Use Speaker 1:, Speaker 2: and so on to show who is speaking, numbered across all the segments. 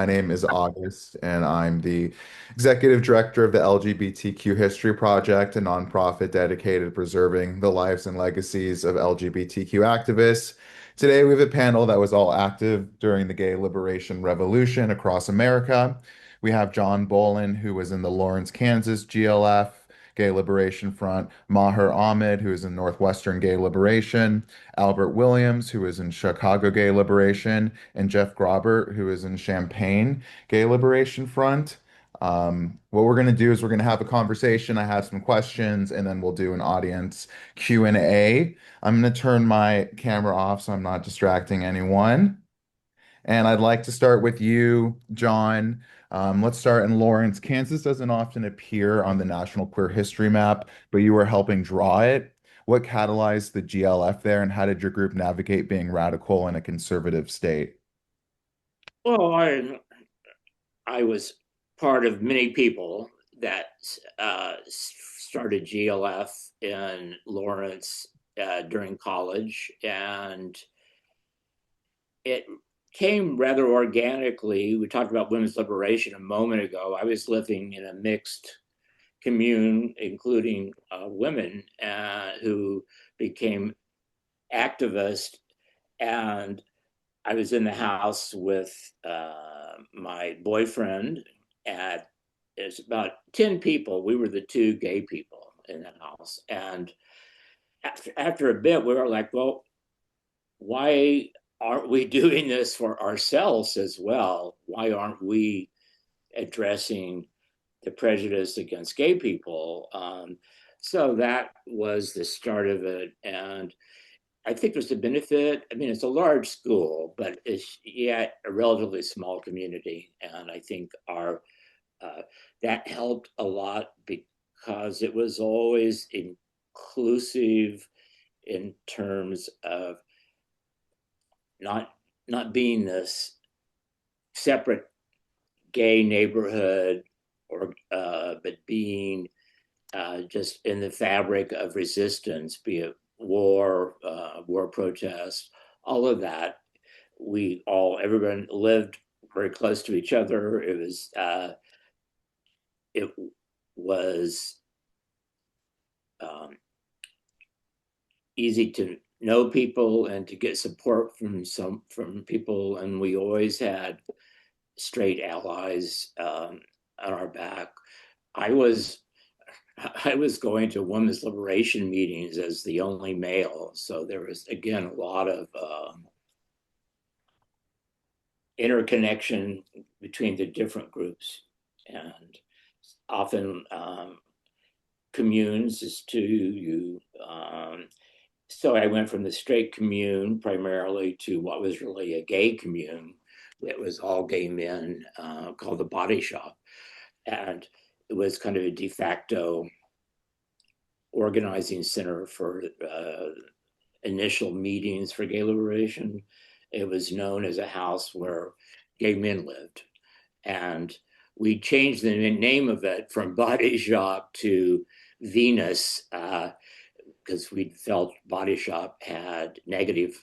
Speaker 1: My name is August, and I'm the executive director of the LGBTQ History Project, a nonprofit dedicated to preserving the lives and legacies of LGBTQ activists. Today, we have a panel that was all active during the gay liberation revolution across America. We have John Bolin, who was in the Lawrence, Kansas GLF, Gay Liberation Front, Maher Ahmed, who is in Northwestern Gay Liberation, Albert Williams, who is in Chicago Gay Liberation, and Jeff Graubart, who is in Champaign Gay Liberation Front. What we're going to do is we're going to have a conversation. I have some questions, and then we'll do an audience Q&A. I'm going to turn my camera off so I'm not distracting anyone. And I'd like to start with you, John. Let's start in Lawrence. Kansas doesn't often appear on the National Queer History Map, but you were helping draw it. What catalyzed the GLF there, and how did your group navigate being radical in a conservative state?
Speaker 2: Well, I was part of many people that started GLF in Lawrence during college, and it came rather organically. We talked about women's liberation a moment ago. I was living in a mixed commune, including women who became activists, and I was in the house with my boyfriend, and it's about 10 people. We were the two gay people in the house. And after a bit, we were like, well, why aren't we doing this for ourselves as well? Why aren't we addressing the prejudice against gay people? So that was the start of it. And I think there's a benefit. I mean, it's a large school, but it's yet a relatively small community, and I think our uh, that helped a lot because it was always inclusive in terms of not not being this separate gay neighborhood, or but being just in the fabric of resistance, be it war protests, all of that. Everyone lived very close to each other. It was um, easy to know people and to get support from people, and we always had straight allies on our back. I was I was going to women's liberation meetings as the only male, so there was again a lot of interconnection between the different groups, and often communes as to you. So I went from the straight commune primarily to what was really a gay commune. It was all gay men, called the Body Shop, and it was kind of a de facto organizing center for initial meetings for gay liberation. It was known as a house where gay men lived. And we changed the name of it from Body Shop to Venus because we felt Body Shop had negative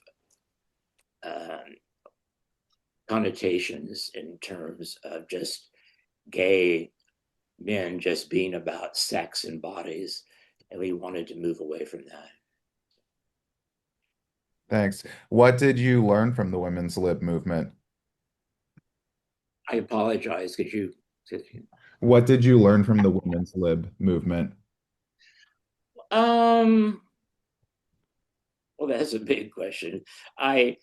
Speaker 2: uh, connotations in terms of just gay men just being about sex and bodies. And we wanted to move away from that.
Speaker 1: Thanks. What did you learn from the women's lib movement?
Speaker 2: I apologize. Could you?
Speaker 1: What did you learn from the women's lib movement?
Speaker 2: Um. Well, that's a big question. I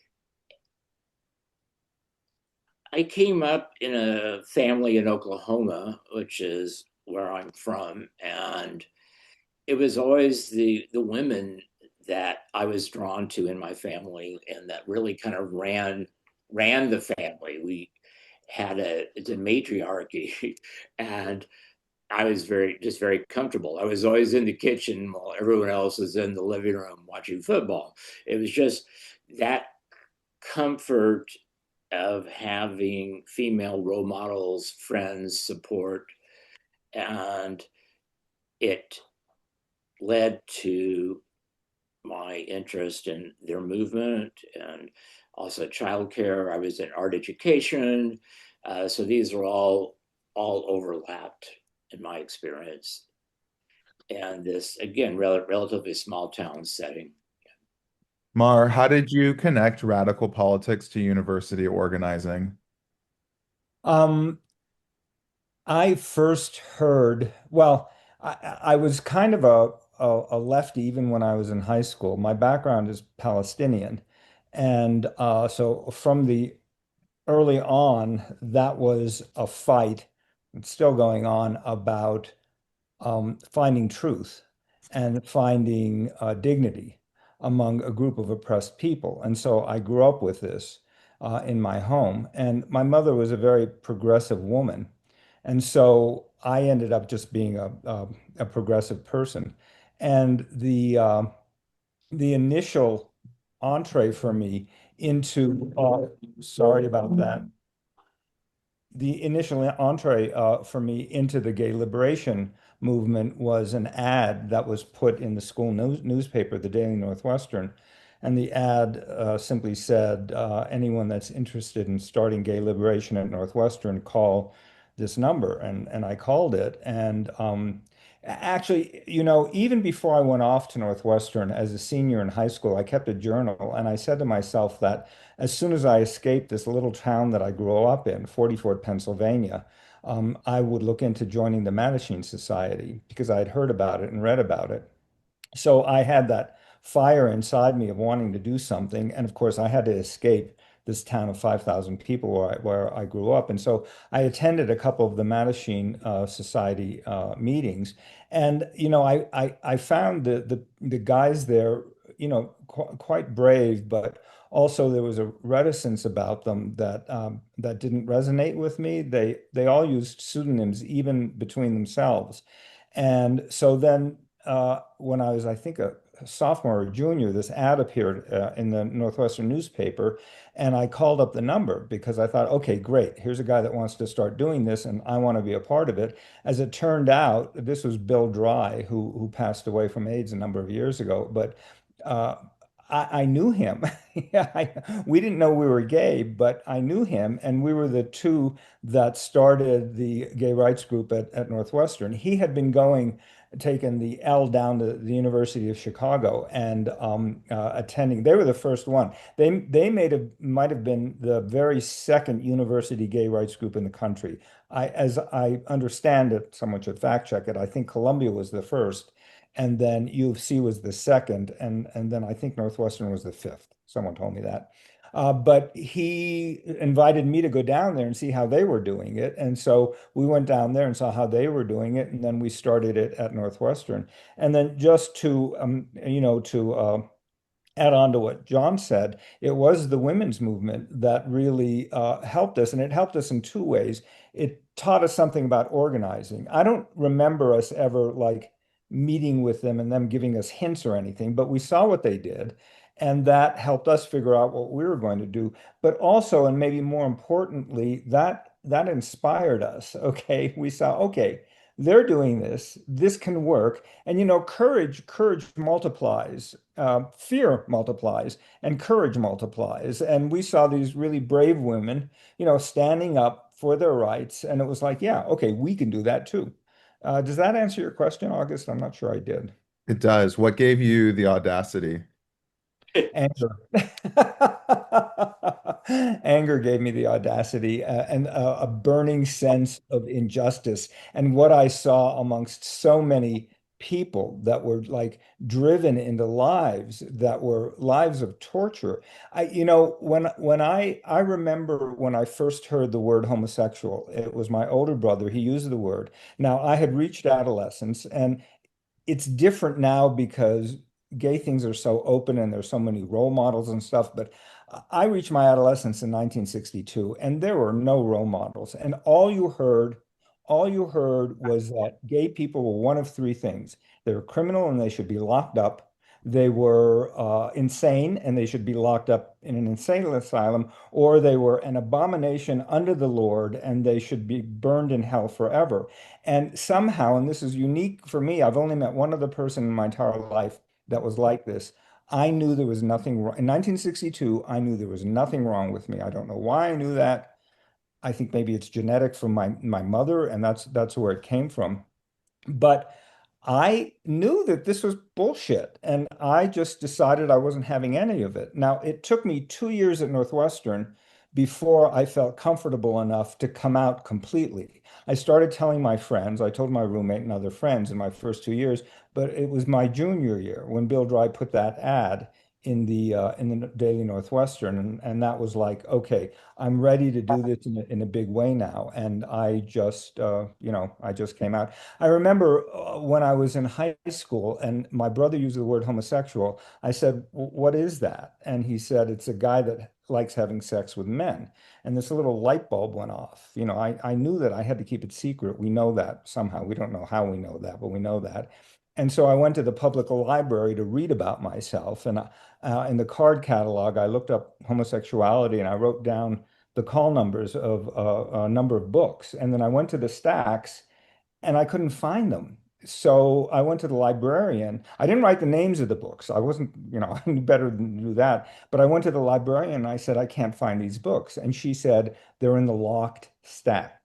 Speaker 2: I came up in a family in Oklahoma, which is where I'm from, and it was always the women that I was drawn to in my family, and that really kind of ran the family. We had it's a matriarchy, and I was very comfortable. I was always in the kitchen while everyone else was in the living room watching football. It was just that comfort of having female role models, friends, support, and it led to my interest in their movement and also childcare. I was in art education. So these are all overlapped in my experience. And this again, relatively small town setting.
Speaker 1: Mar, how did you connect radical politics to university organizing?
Speaker 3: Um, I first heard, well, I was kind of a lefty even when I was in high school. My background is Palestinian. And so from the early on, that was a fight, it's still going on, about finding truth and finding dignity among a group of oppressed people. And so I grew up with this in my home. And my mother was a very progressive woman. And so I ended up just being a progressive person. And the initial entree for me into, sorry about that, the initial entree for me into the gay liberation movement was an ad that was put in the school newspaper, the Daily Northwestern. And the ad simply said, anyone that's interested in starting gay liberation at Northwestern, call this number. And I called it. And actually, even before I went off to Northwestern as a senior in high school, I kept a journal. And I said to myself that as soon as I escaped this little town that I grew up in, 44, Pennsylvania, I would look into joining the Mattachine Society because I had heard about it and read about it. So I had that fire inside me of wanting to do something. And of course, I had to escape this town of 5,000 people where I grew up. And so I attended a couple of the Mattachine Society meetings. And, I found the guys there, quite brave, but also there was a reticence about them that didn't resonate with me. They all used pseudonyms even between themselves. And so then when I was, I think, a sophomore or junior, this ad appeared in the Northwestern newspaper, and I called up the number because I thought, okay, great, here's a guy that wants to start doing this, and I want to be a part of it. As it turned out, this was Bill Dry, who passed away from AIDS a number of years ago, but uh, I knew him. Yeah, we didn't know we were gay, but I knew him, and we were the two that started the gay rights group at Northwestern. He had been going taken the L down to the University of Chicago and attending. They were the first one. They might have been the very second university gay rights group in the country. As I understand it, someone should fact check it. I think Columbia was the first, and then U of C was the second, and then I think Northwestern was the fifth. Someone told me that. But he invited me to go down there and see how they were doing it. And so we went down there and saw how they were doing it. And then we started it at Northwestern. And then just to add on to what John said, it was the women's movement that really helped us. And it helped us in two ways. It taught us something about organizing. I don't remember us ever like meeting with them and them giving us hints or anything, but we saw what they did. And that helped us figure out what we were going to do. But also, and maybe more importantly, that inspired us. Okay. We saw, okay, they're doing this. This can work. And courage multiplies, fear multiplies, and courage multiplies. And we saw these really brave women, standing up for their rights. And it was like, yeah, okay, we can do that too. Does that answer your question, August? I'm not sure I did.
Speaker 1: It does. What gave you the audacity?
Speaker 3: Anger. Anger gave me the audacity and a burning sense of injustice. And what I saw amongst so many people that were like driven into lives that were lives of torture. When I remember when I first heard the word homosexual, it was my older brother. He used the word. Now I had reached adolescence, and it's different now because gay things are so open and there's so many role models and stuff. But I reached my adolescence in 1962, and there were no role models. And all you heard was that gay people were one of three things. They were criminal and they should be locked up. They were insane and they should be locked up in an insane asylum, or they were an abomination under the Lord and they should be burned in hell forever. And somehow, and this is unique for me, I've only met one other person in my entire life that was like this. I knew there was nothing wrong. In 1962, I knew there was nothing wrong with me. I don't know why I knew that. I think maybe it's genetic from my mother, and that's where it came from. But I knew that this was bullshit, and I just decided I wasn't having any of it. Now, it took me 2 years at Northwestern before I felt comfortable enough to come out completely. I started telling my friends, I told my roommate and other friends in my first 2 years, but it was my junior year when Bill Dry put that ad in the Daily Northwestern, and that was like, okay, I'm ready to do this in a big way now. And I just, I just came out. I remember when I was in high school and my brother used the word homosexual, I said, "What is that?" And he said, "It's a guy that likes having sex with men." And this little light bulb went off. I knew that I had to keep it secret. We know that somehow. We don't know how we know that, but we know that. And so I went to the public library to read about myself. And in the card catalog, I looked up homosexuality and I wrote down the call numbers of a number of books. And then I went to the stacks and I couldn't find them. So I went to the librarian. I didn't write the names of the books. I wasn't, I knew better than to do that. But I went to the librarian and I said, I can't find these books. And she said, they're in the locked stacks.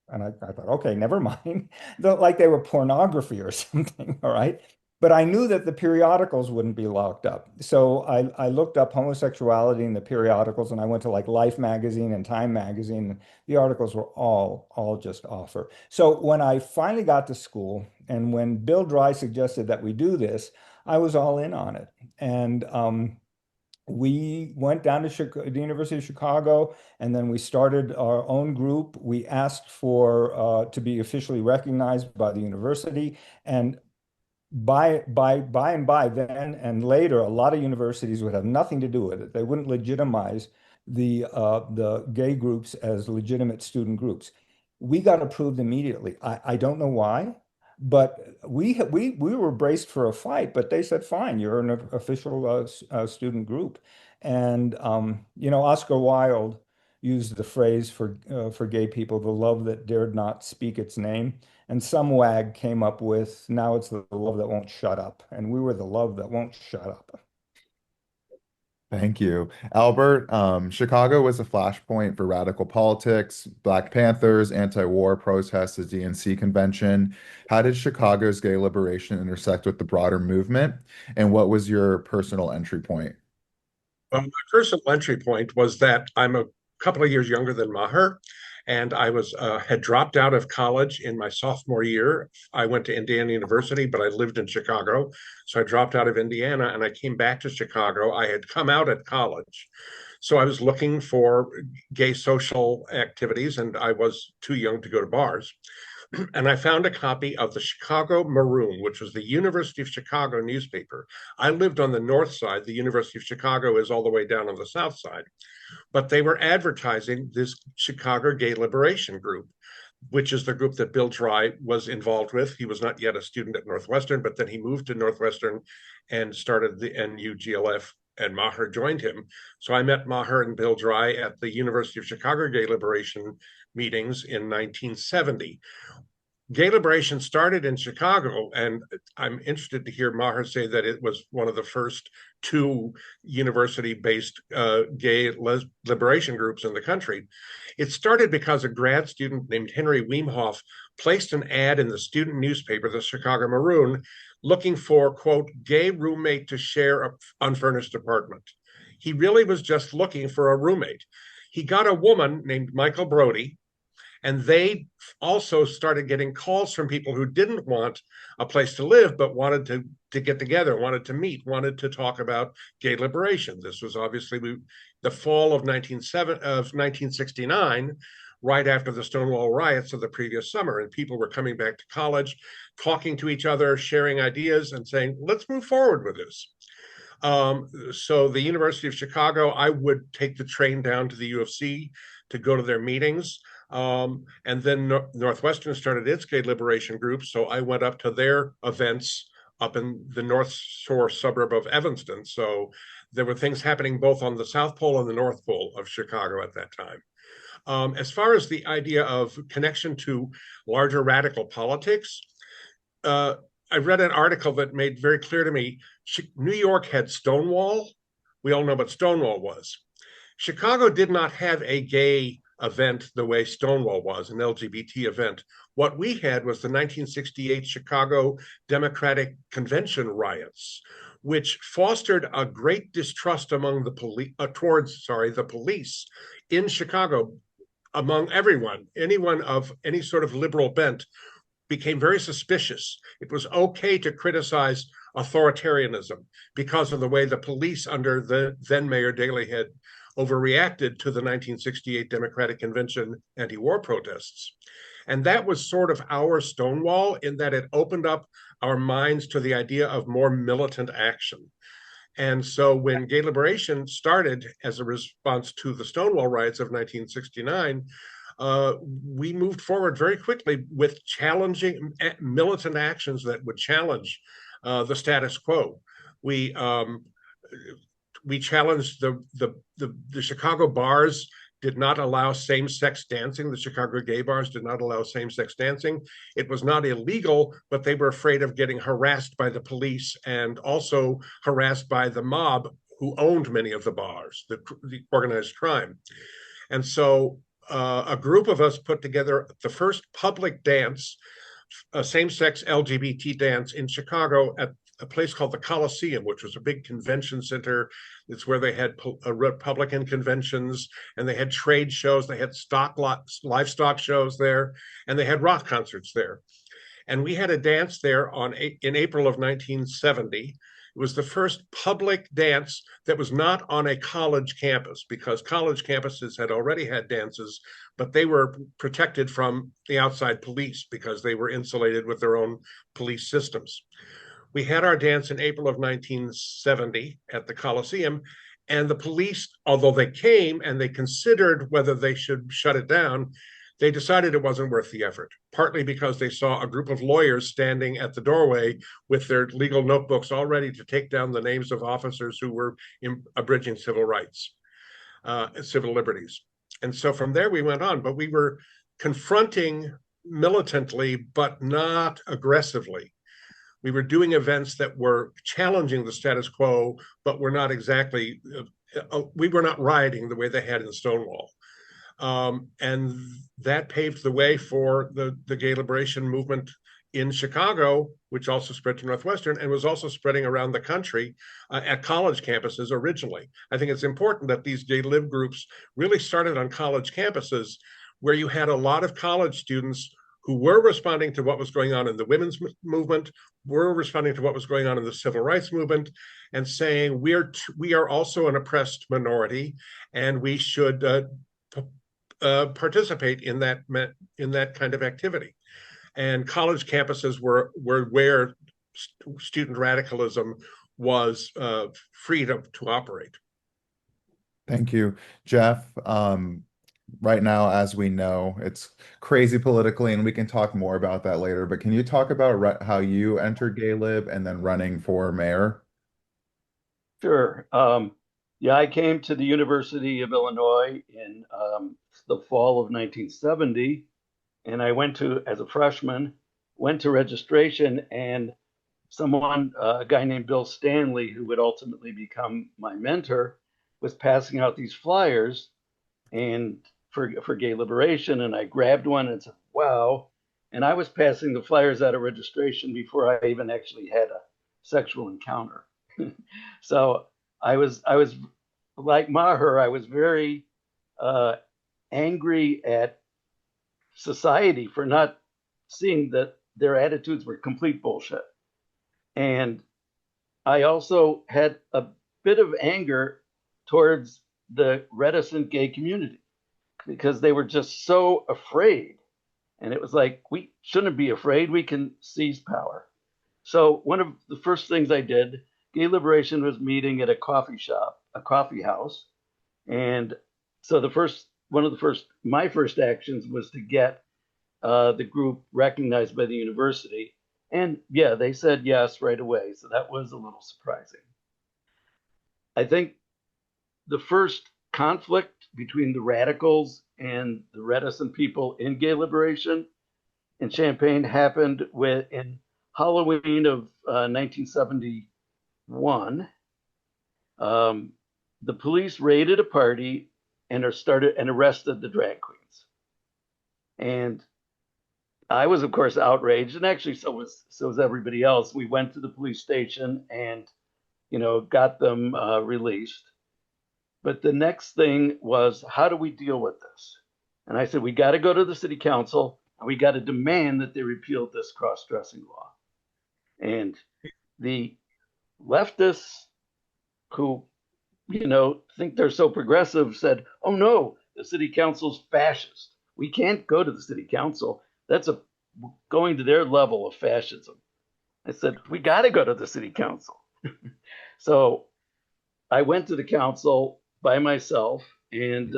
Speaker 3: And I thought, okay, never mind. Like they were pornography or something. All right. But I knew that the periodicals wouldn't be locked up. So I looked up homosexuality in the periodicals and I went to like Life magazine and Time magazine. The articles were all just awful. So when I finally got to school and when Bill Dry suggested that we do this, I was all in on it. And we went down to the University of Chicago, and then we started our own group. We asked for to be officially recognized by the university, and by and by then and later, a lot of universities would have nothing to do with it. They wouldn't legitimize the gay groups as legitimate student groups. We got approved immediately. I don't know why, but we were braced for a fight. But they said, "Fine, you're an official student group." And Oscar Wilde used the phrase for gay people, "the love that dared not speak its name." And some wag came up with, now it's the love that won't shut up. And we were the love that won't shut up.
Speaker 1: Thank you. Albert, Chicago was a flashpoint for radical politics, Black Panthers, anti-war protests, the DNC convention. How did Chicago's gay liberation intersect with the broader movement? And what was your personal entry point?
Speaker 4: My personal entry point was that I'm a couple of years younger than Maher, and I was had dropped out of college in my sophomore year. I went to Indiana University, but I lived in Chicago, so I dropped out of Indiana and I came back to Chicago. I had come out at college, so I was looking for gay social activities, and I was too young to go to bars. And I found a copy of the Chicago Maroon, which was the University of Chicago newspaper. I lived on the north side. The University of Chicago is all the way down on the south side. But they were advertising this Chicago Gay Liberation Group, which is the group that Bill Dry was involved with. He was not yet a student at Northwestern, but then he moved to Northwestern and started the NUGLF, and Maher joined him. So I met Maher and Bill Dry at the University of Chicago Gay Liberation meetings in 1970. Gay liberation started in Chicago, and I'm interested to hear Maher say that it was one of the first two university-based gay liberation groups in the country. It started because a grad student named Henry Weemhoff placed an ad in the student newspaper, the Chicago Maroon, looking for, quote, gay roommate to share an unfurnished apartment. He really was just looking for a roommate. He got a woman named Michael Brody, and they also started getting calls from people who didn't want a place to live, but wanted to get together, wanted to meet, wanted to talk about gay liberation. This was obviously the fall of 1969, right after the Stonewall riots of the previous summer. And people were coming back to college, talking to each other, sharing ideas, and saying, let's move forward with this. So the University of Chicago, I would take the train down to the U of C to go to their meetings. And then Northwestern started its gay liberation group. So I went up to their events up in the North Shore suburb of Evanston. So there were things happening both on the South Pole and the North Pole of Chicago at that time. As far as the idea of connection to larger radical politics, I read an article that made very clear to me New York had Stonewall. We all know what Stonewall was. Chicago did not have a gay event the way Stonewall was, an LGBT event. What we had was the 1968 Chicago Democratic Convention riots, which fostered a great distrust among the police the police in Chicago, among everyone. Anyone of any sort of liberal bent became very suspicious. It was okay to criticize authoritarianism because of the way the police under the then Mayor Daley had overreacted to the 1968 Democratic Convention anti-war protests. And that was sort of our Stonewall, in that it opened up our minds to the idea of more militant action. And so when gay liberation started as a response to the Stonewall riots of 1969, we moved forward very quickly with challenging militant actions that would challenge the status quo. We challenged the Chicago bars did not allow same-sex dancing. The Chicago gay bars did not allow same-sex dancing. It was not illegal, but they were afraid of getting harassed by the police and also harassed by the mob who owned many of the bars, the organized crime. And so a group of us put together the first public dance, a same-sex LGBT dance in Chicago at a place called the Coliseum, which was a big convention center. It's where they had Republican conventions, and they had trade shows. They had livestock shows there, and they had rock concerts there. And we had a dance there in April of 1970. It was the first public dance that was not on a college campus, because college campuses had already had dances, but they were protected from the outside police because they were insulated with their own police systems. We had our dance in April of 1970 at the Coliseum, and the police, although they came and they considered whether they should shut it down, they decided it wasn't worth the effort, partly because they saw a group of lawyers standing at the doorway with their legal notebooks all ready to take down the names of officers who were abridging civil rights, civil liberties. And so from there we went on, but we were confronting militantly, but not aggressively. We were doing events that were challenging the status quo, but were not exactly, we were not rioting the way they had in Stonewall. And that paved the way for the gay liberation movement in Chicago, which also spread to Northwestern and was also spreading around the country at college campuses originally. I think it's important that these gay lib groups really started on college campuses, where you had a lot of college students who were responding to what was going on in the women's movement, were responding to what was going on in the civil rights movement, and saying we are also an oppressed minority, and we should participate in that kind of activity. And college campuses were where student radicalism was free to operate.
Speaker 1: Thank you, Jeff. Right now, as we know, it's crazy politically, and we can talk more about that later. But can you talk about how you entered Gay Lib and then running for mayor?
Speaker 5: Sure. Yeah, I came to the University of Illinois in the fall of 1970, and I went as a freshman, went to registration, and a guy named Bill Stanley, who would ultimately become my mentor, was passing out these flyers and for gay liberation, and I grabbed one and said, wow. And I was passing the flyers out of registration before I even actually had a sexual encounter. So I was like Maher, I was very angry at society for not seeing that their attitudes were complete bullshit. And I also had a bit of anger towards the reticent gay community, because they were just so afraid. And it was like, we shouldn't be afraid, we can seize power. So one of the first things I did, Gay Liberation was meeting at a coffee house. And so my first actions was to get the group recognized by the university. And yeah, they said yes right away. So that was a little surprising. I think the first conflict between the radicals and the reticent people in gay liberation in Champaign happened in Halloween of 1971. The police raided a party and arrested the drag queens. And I was, of course, outraged, and actually so was everybody else. We went to the police station and got them released. But the next thing was, how do we deal with this? And I said, we got to go to the city council and we got to demand that they repeal this cross-dressing law. And the leftists who, think they're so progressive said, oh no, the city council's fascist. We can't go to the city council. That's going to their level of fascism. I said, we got to go to the city council. So I went to the council by myself and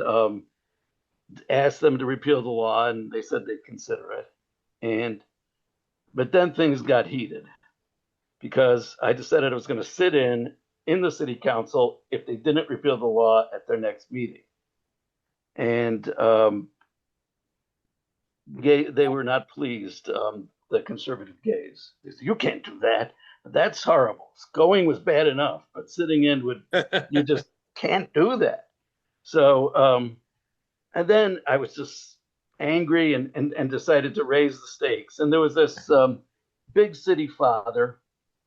Speaker 5: asked them to repeal the law, and they said they'd consider it. But then things got heated because I decided I was going to sit in the city council if they didn't repeal the law at their next meeting. And they were not pleased, the conservative gays. They said, you can't do that. That's horrible. Going was bad enough, but sitting in you just can't do that. So, and then I was just angry and decided to raise the stakes. And there was this big city father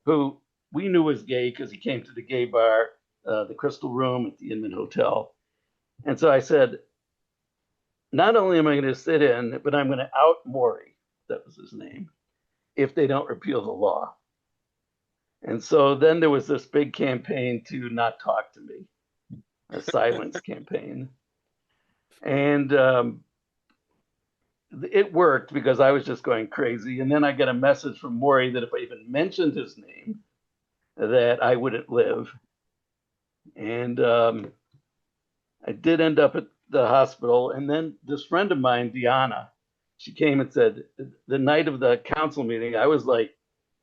Speaker 5: who we knew was gay because he came to the gay bar, the Crystal Room at the Inman Hotel. And so I said, not only am I going to sit in, but I'm going to out Maury, that was his name, if they don't repeal the law. And so then there was this big campaign to not talk to me, a silence campaign. And it worked because I was just going crazy. And then I got a message from Maury that if I even mentioned his name, that I wouldn't live. And I did end up at the hospital. And then this friend of mine, Deanna, she came and said, the night of the council meeting, I was like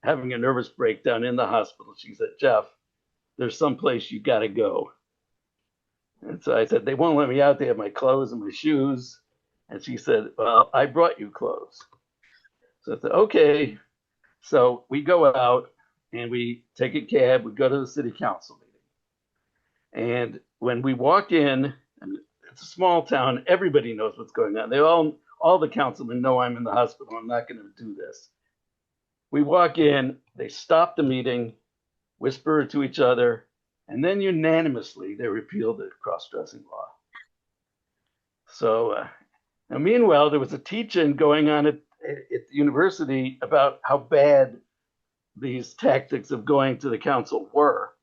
Speaker 5: having a nervous breakdown in the hospital. She said, Jeff, there's someplace you got to go. And so I said, they won't let me out. They have my clothes and my shoes. And she said, well, I brought you clothes. So I said, okay. So we go out and we take a cab. We go to the city council meeting. And when we walk in, and it's a small town, everybody knows what's going on. All the councilmen know I'm in the hospital. I'm not going to do this. We walk in, they stop the meeting, whisper to each other, and then unanimously they repealed the cross-dressing law. So now meanwhile, there was a teach-in going on at the university about how bad these tactics of going to the council were.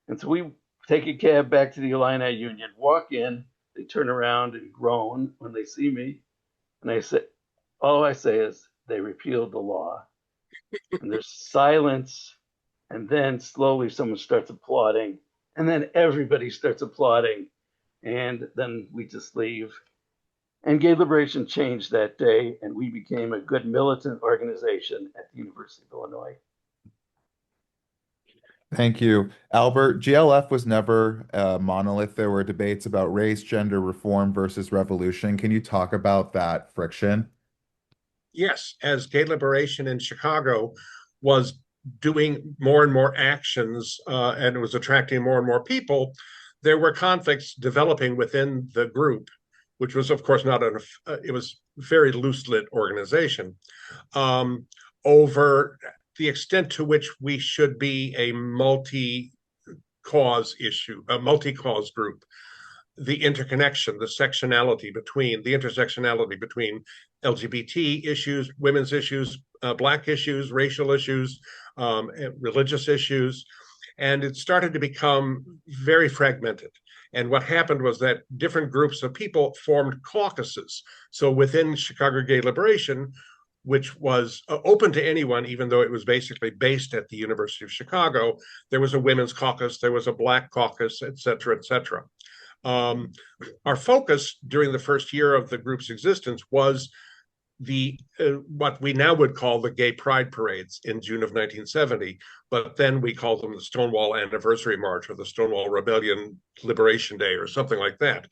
Speaker 5: And so we take a cab back to the Illini Union, walk in, they turn around and groan when they see me. And all I say is, they repealed the law. And there's silence. And then slowly someone starts applauding. And then everybody starts applauding. And then we just leave. And gay liberation changed that day. And we became a good militant organization at the University of Illinois.
Speaker 1: Thank you. Albert, GLF was never a monolith. There were debates about race, gender reform versus revolution. Can you talk about that friction?
Speaker 4: Yes, as gay liberation in Chicago was doing more and more actions and it was attracting more and more people, there were conflicts developing within the group, which was, of course, it was very loose-lit organization, over the extent to which we should be a multi-cause group. The interconnection, the intersectionality between LGBT issues, women's issues, Black issues, racial issues, religious issues. And it started to become very fragmented. And what happened was that different groups of people formed caucuses. So within Chicago Gay Liberation, which was open to anyone, even though it was basically based at the University of Chicago, there was a women's caucus, there was a Black caucus, et cetera, et cetera. Our focus during the first year of the group's existence was what we now would call the Gay Pride Parades in June of 1970, but then we called them the Stonewall Anniversary March or the Stonewall Rebellion Liberation Day or something like that.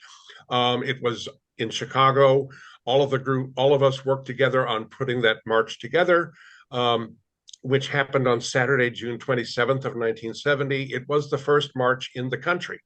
Speaker 4: It was in Chicago. All of us worked together on putting that march together, which happened on Saturday, June 27th of 1970. It was the first march in the country,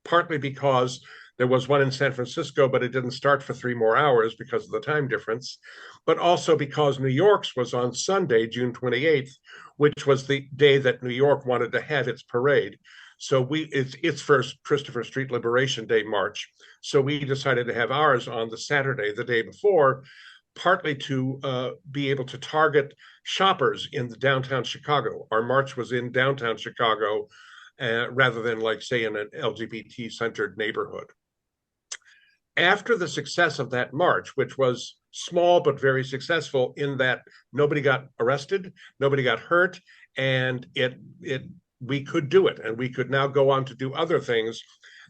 Speaker 4: partly because There was one in San Francisco, but it didn't start for 3 more hours because of the time difference, but also because New York's was on Sunday, June 28th, which was the day that New York wanted to have its parade. So it's its first Christopher Street Liberation Day march. So we decided to have ours on the Saturday, the day before, partly to be able to target shoppers in the downtown Chicago. Our march was in downtown Chicago rather than, like, say, in an LGBT-centered neighborhood. After the success of that march, which was small but very successful in that nobody got arrested, nobody got hurt, and we could do it, and we could now go on to do other things.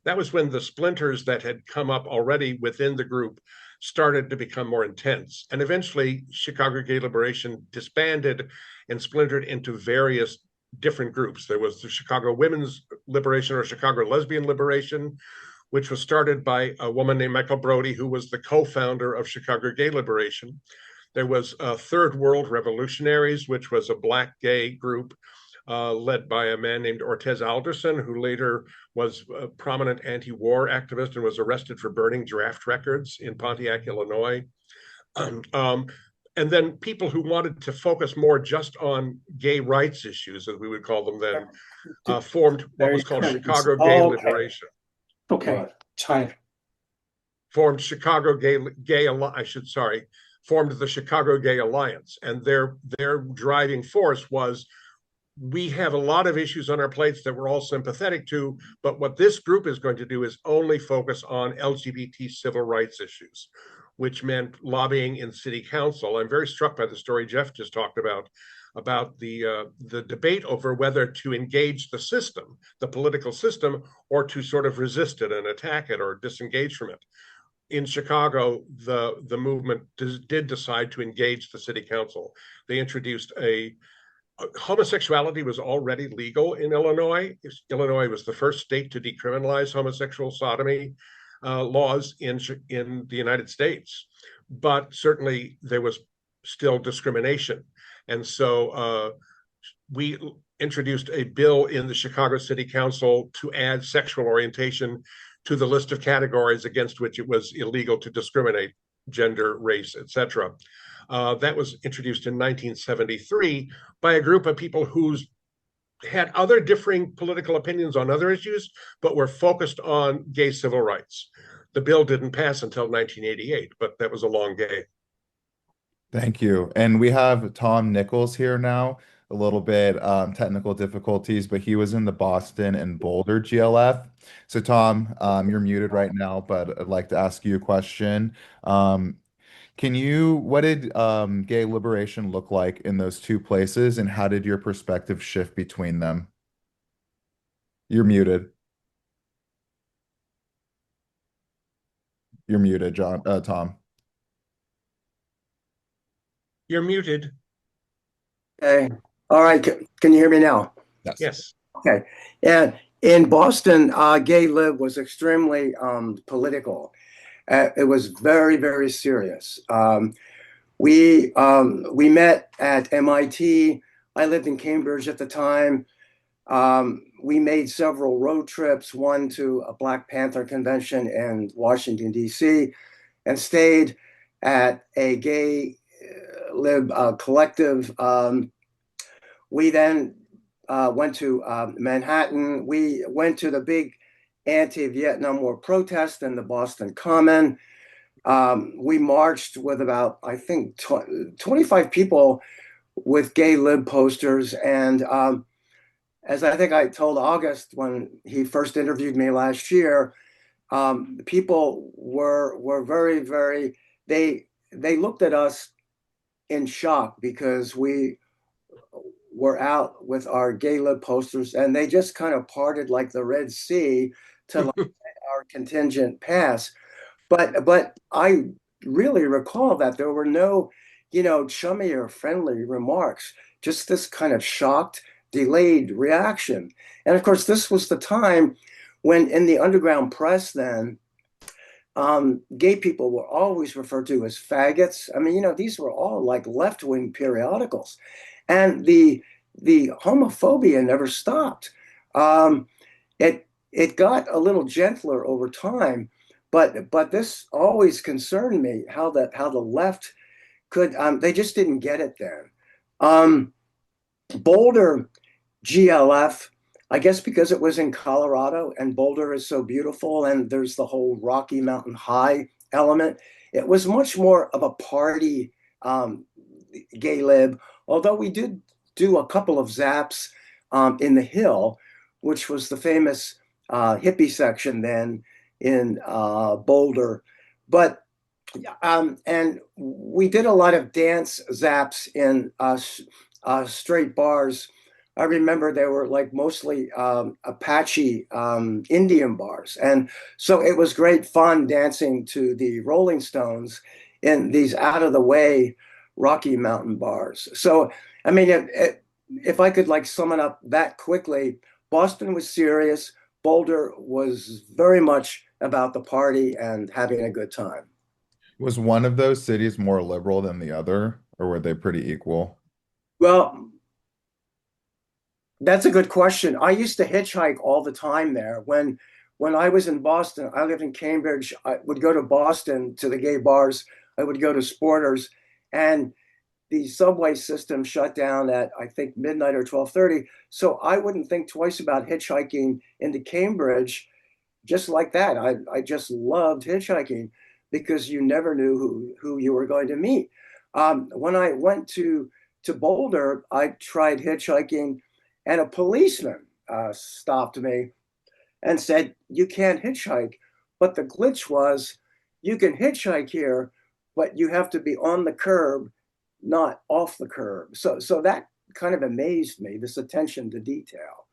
Speaker 4: That was when the splinters that had come up already within the group started to become more intense. And eventually, Chicago Gay Liberation disbanded and splintered into various different groups. There was the Chicago Women's Liberation, or Chicago Lesbian Liberation, which was started by a woman named Michael Brody, who was the co-founder of Chicago Gay Liberation. There was Third World Revolutionaries, which was a Black gay group led by a man named Ortez Alderson, who later was a prominent anti-war activist and was arrested for burning draft records in Pontiac, Illinois. And then people who wanted to focus more just on gay rights issues, as we would call them then, formed what was called Chicago Gay Liberation.
Speaker 6: Okay, time.
Speaker 4: Formed Chicago Gay formed the Chicago Gay Alliance, and their driving force was, we have a lot of issues on our plates that we're all sympathetic to, but what this group is going to do is only focus on LGBT civil rights issues, which meant lobbying in city council. I'm very struck by the story Jeff just talked about the debate over whether to engage the system, the political system, or to sort of resist it and attack it or disengage from it. In Chicago, the movement did decide to engage the city council. They introduced homosexuality was already legal in Illinois. Illinois was the first state to decriminalize homosexual sodomy laws in the United States, but certainly there was still discrimination. And so we introduced a bill in the Chicago City Council to add sexual orientation to the list of categories against which it was illegal to discriminate: gender, race, etc. That was introduced in 1973 by a group of people who had other differing political opinions on other issues, but were focused on gay civil rights. The bill didn't pass until 1988, but that was a long game.
Speaker 1: Thank you. And we have Thom Nichols here now. A little bit technical difficulties, but he was in the Boston and Boulder GLF. So Thom, you're muted right now, but I'd like to ask you a question. What did gay liberation look like in those two places, and how did your perspective shift between them? You're muted. You're muted, Thom.
Speaker 4: You're muted.
Speaker 6: Okay. All right. Can you hear me now?
Speaker 4: Yes.
Speaker 6: Okay. And in Boston, gay lib was extremely political. It was very, very serious. We met at MIT. I lived in Cambridge at the time. We made several road trips, one to a Black Panther convention in Washington, D.C., and stayed at a gay lib collective. We then went to Manhattan. We went to the big anti-Vietnam War protest in the Boston Common. We marched with about, I think, 25 people with gay lib posters. And as I think I told August when he first interviewed me last year, people were very, very, they looked at us in shock because we were out with our gay lib posters, and they just kind of parted like the Red Sea to let our contingent pass. But I really recall that there were no, chummy or friendly remarks, just this kind of shocked, delayed reaction. And of course, this was the time when in the underground press then, gay people were always referred to as faggots. I mean, these were all like left-wing periodicals. And the homophobia never stopped. It got a little gentler over time, but this always concerned me how the left could they just didn't get it then. Boulder GLF, I guess because it was in Colorado and Boulder is so beautiful and there's the whole Rocky Mountain High element. It was much more of a party gay lib, although we did do a couple of zaps in the Hill, which was the famous hippie section then in Boulder. But and we did a lot of dance zaps in straight bars. I remember they were like mostly Apache Indian bars. And so it was great fun dancing to the Rolling Stones in these out of the way Rocky Mountain bars. So, I mean, if I could like sum it up that quickly, Boston was serious. Boulder was very much about the party and having a good time.
Speaker 1: Was one of those cities more liberal than the other, or were they pretty equal?
Speaker 6: Well, that's a good question. I used to hitchhike all the time there. When I was in Boston, I lived in Cambridge. I would go to Boston to the gay bars. I would go to Sporters, and the subway system shut down at I think midnight or 12:30. So I wouldn't think twice about hitchhiking into Cambridge just like that. I just loved hitchhiking because you never knew who you were going to meet. When I went to Boulder, I tried hitchhiking, and a policeman stopped me and said, "You can't hitchhike." But the glitch was, you can hitchhike here, but you have to be on the curb, not off the curb. So that kind of amazed me, this attention to detail.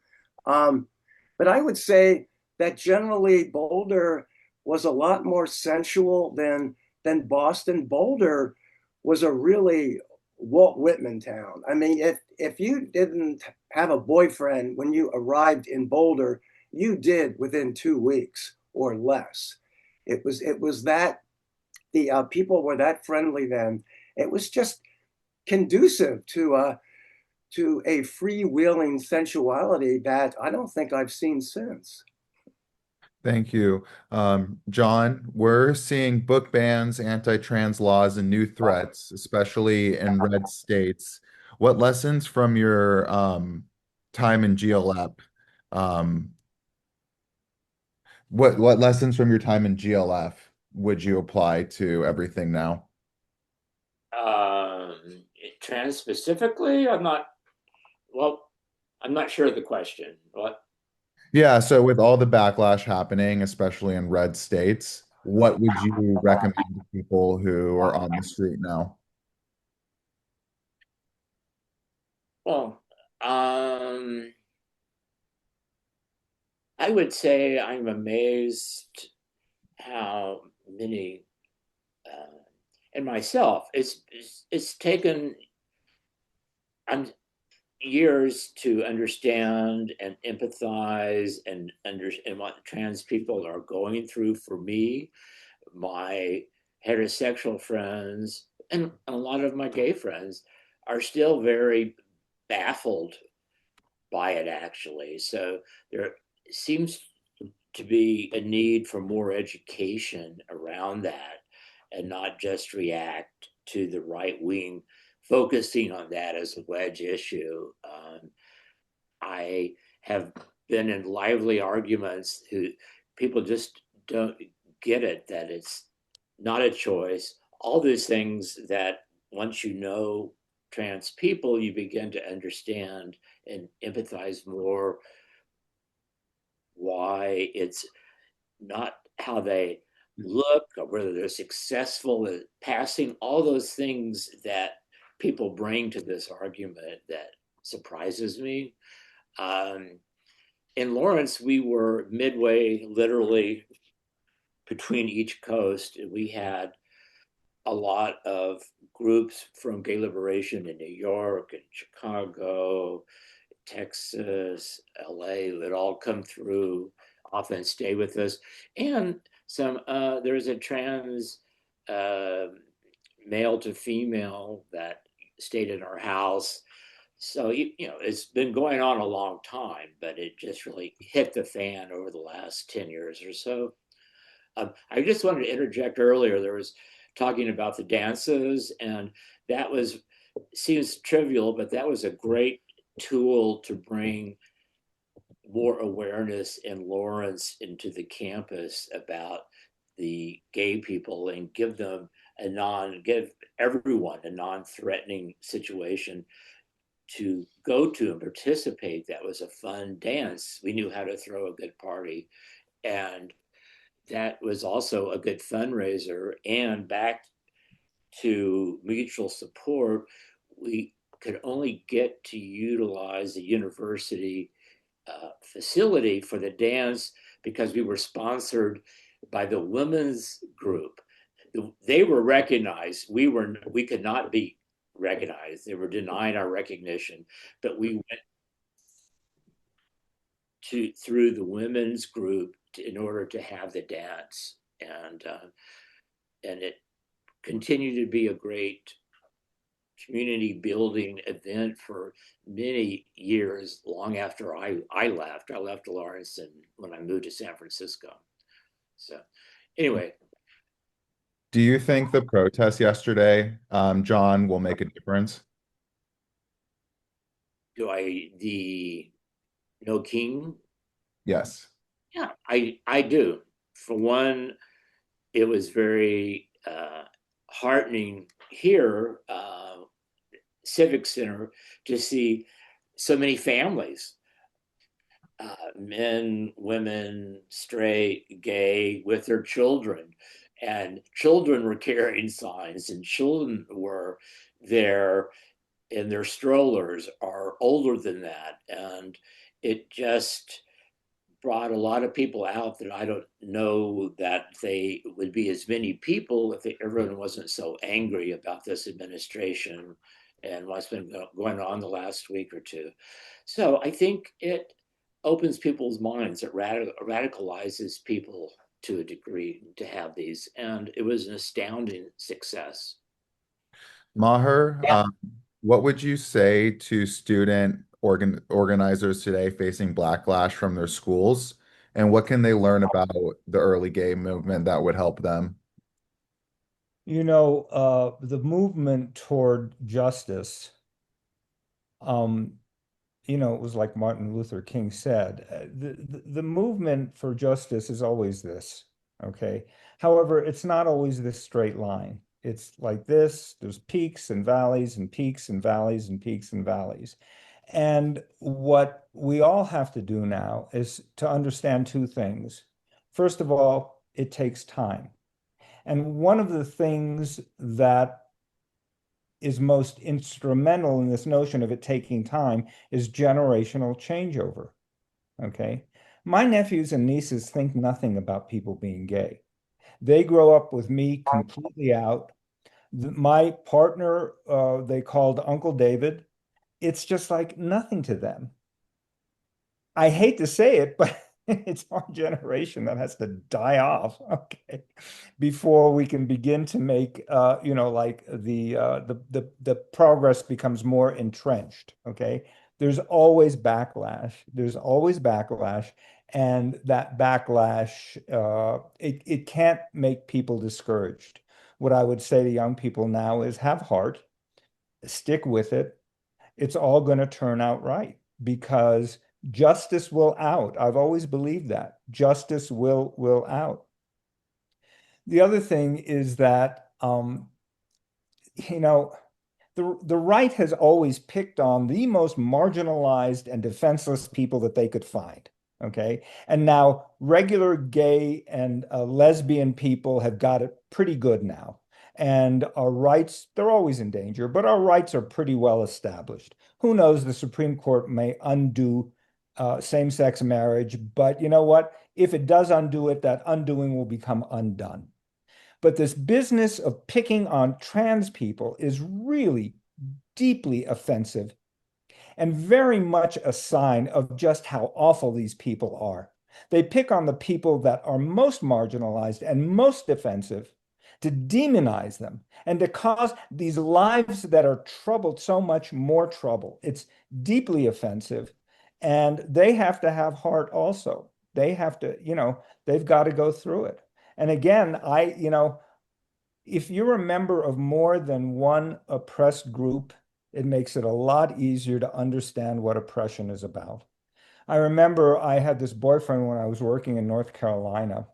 Speaker 6: Um, but I would say that generally Boulder was a lot more sensual than Boston. Boulder was a really Walt Whitman town. I mean, if you didn't have a boyfriend when you arrived in Boulder, you did within 2 weeks or less. It was that the people were that friendly then. It was just conducive to a freewheeling sensuality that I don't think I've seen since.
Speaker 1: Thank you. John, we're seeing book bans, anti-trans laws, and new threats, especially in red states. What lessons from your time in GLF, um, what lessons from your time in GLF would you apply to everything now?
Speaker 2: Trans specifically, well, I'm not sure of the question. What?
Speaker 1: Yeah, so with all the backlash happening, especially in red states, what would you recommend to people who are on the street now?
Speaker 2: Well, I would say I'm amazed how many, and myself, it's taken I'm years to understand and empathize and understand what trans people are going through. For me, my heterosexual friends and a lot of my gay friends are still very baffled by it, actually. So there seems to be a need for more education around that and not just react to the right wing focusing on that as a wedge issue. I have been in lively arguments who people just don't get it, that it's not a choice. All these things that once you know trans people, you begin to understand and empathize more why it's not how they look or whether they're successful at passing all those things that people bring to this argument that surprises me. Um, in Lawrence, we were midway, literally between each coast. We had a lot of groups from gay liberation in New York and Chicago, Texas, LA that all come through, often stay with us. And there's a trans uh, male to female that stayed in our house. So, it's been going on a long time, but it just really hit the fan over the last 10 years or so. I just wanted to interject earlier. There was talking about the dances, and that was seems trivial, but that was a great tool to bring more awareness in Lawrence into the campus about the gay people and give everyone a non-threatening situation to go to and participate. That was a fun dance. We knew how to throw a good party. And that was also a good fundraiser. And back to mutual support, we could only get to utilize the university facility for the dance because we were sponsored by the women's group. They were recognized. We could not be recognized. They were denying our recognition, but we went through the women's group in order to have the dance, and it continued to be a great community building event for many years, long after I left. I left Lawrence when I moved to San Francisco. So anyway.
Speaker 1: Do you think the protest yesterday, John, will make a difference?
Speaker 2: The No King?
Speaker 1: Yes.
Speaker 2: Yeah, I do. For one, it was very heartening here, Civic Center, to see so many families, men, women, straight, gay, with their children. And children were carrying signs, and children were there in their strollers, are older than that. And it just brought a lot of people out that I don't know that they would be as many people if everyone wasn't so angry about this administration and what's been going on the last week or two. So I think it opens people's minds. It radicalizes people to a degree to have these, and it was an astounding success.
Speaker 1: Maher,
Speaker 2: Yeah.
Speaker 1: what would you say to student organizers today facing backlash from their schools? And what can they learn about the early gay movement that would help them?
Speaker 3: The movement toward justice, it was like Martin Luther King said, the movement for justice is always this, okay? However, it's not always this straight line. It's like this, there's peaks and valleys and peaks and valleys and peaks and valleys. And what we all have to do now is to understand two things. First of all, it takes time. And one of the things that is most instrumental in this notion of it taking time is generational changeover. Okay. My nephews and nieces think nothing about people being gay. They grow up with me completely out. My partner, they called Uncle David. It's just like nothing to them. I hate to say it, but it's our generation that has to die off, okay, before we can begin to make, like the progress becomes more entrenched, okay? There's always backlash. There's always backlash, and that backlash, it can't make people discouraged. What I would say to young people now is have heart, stick with it. It's all going to turn out right because justice will out. I've always believed that justice will out. The other thing is that the right has always picked on the most marginalized and defenseless people that they could find. Okay. And now regular gay and lesbian people have got it pretty good now. And our rights, they're always in danger, but our rights are pretty well established. Who knows, the Supreme Court may undo same-sex marriage, but you know what? If it does undo it, that undoing will become undone. But this business of picking on trans people is really deeply offensive and very much a sign of just how awful these people are. They pick on the people that are most marginalized and most defensive to demonize them and to cause these lives that are troubled so much more trouble. It's deeply offensive. And they have to have heart also. They have to, they've got to go through it. And again, if you're a member of more than one oppressed group, it makes it a lot easier to understand what oppression is about. I remember I had this boyfriend when I was working in North Carolina,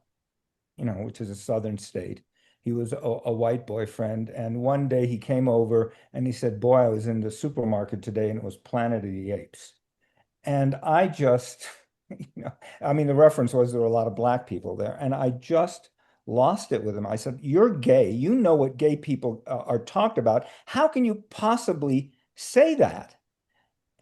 Speaker 3: which is a southern state. He was a white boyfriend. And one day he came over and he said, Boy, I was in the supermarket today and it was Planet of the Apes. And I just, I mean, the reference was there were a lot of black people there. And I just lost it with him. I said, You're gay. You know what gay people are talked about. How can you possibly say that?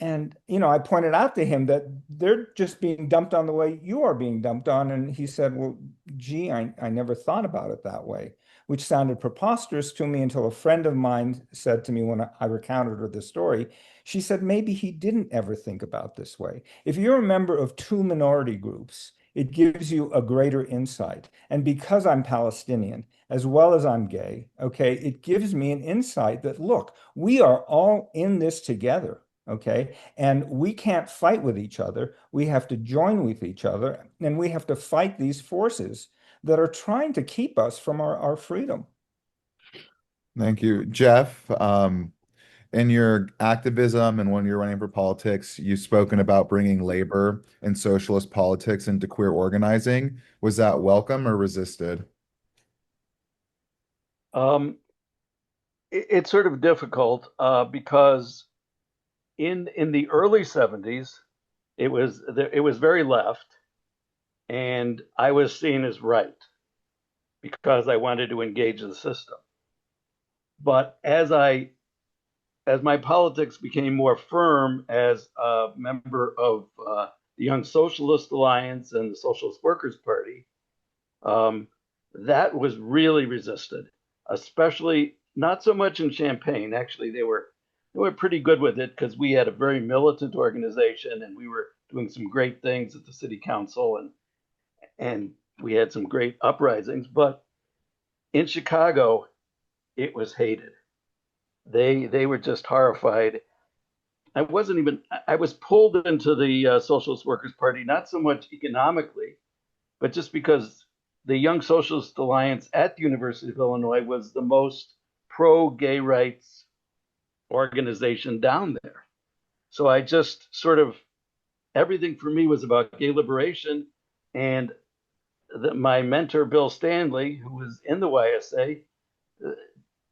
Speaker 3: And, I pointed out to him that they're just being dumped on the way you are being dumped on. And he said, Well, gee, I never thought about it that way, which sounded preposterous to me until a friend of mine said to me when I recounted her the story, she said, maybe he didn't ever think about this way. If you're a member of two minority groups, it gives you a greater insight. And because I'm Palestinian, as well as I'm gay, okay, it gives me an insight that, look, we are all in this together. Okay. And we can't fight with each other. We have to join with each other and we have to fight these forces that are trying to keep us from our freedom.
Speaker 1: Thank you. Jeff, in your activism and when you're running for politics, you've spoken about bringing labor and socialist politics into queer organizing. Was that welcome or resisted?
Speaker 5: Um, it's sort of difficult because in the early 70s, it was very left, and I was seen as right because I wanted to engage the system. But as my politics became more firm as a member of the Young Socialist Alliance and the Socialist Workers Party, that was really resisted, especially not so much in Champaign. Actually, they were pretty good with it because we had a very militant organization and we were doing some great things at the city council and we had some great uprisings. But in Chicago, it was hated. They were just horrified. I was pulled into the Socialist Workers Party, not so much economically, but just because the Young Socialist Alliance at the University of Illinois was the most pro gay rights organization down there. So I just sort of, everything for me was about gay liberation. And my mentor, Bill Stanley, who was in the YSA,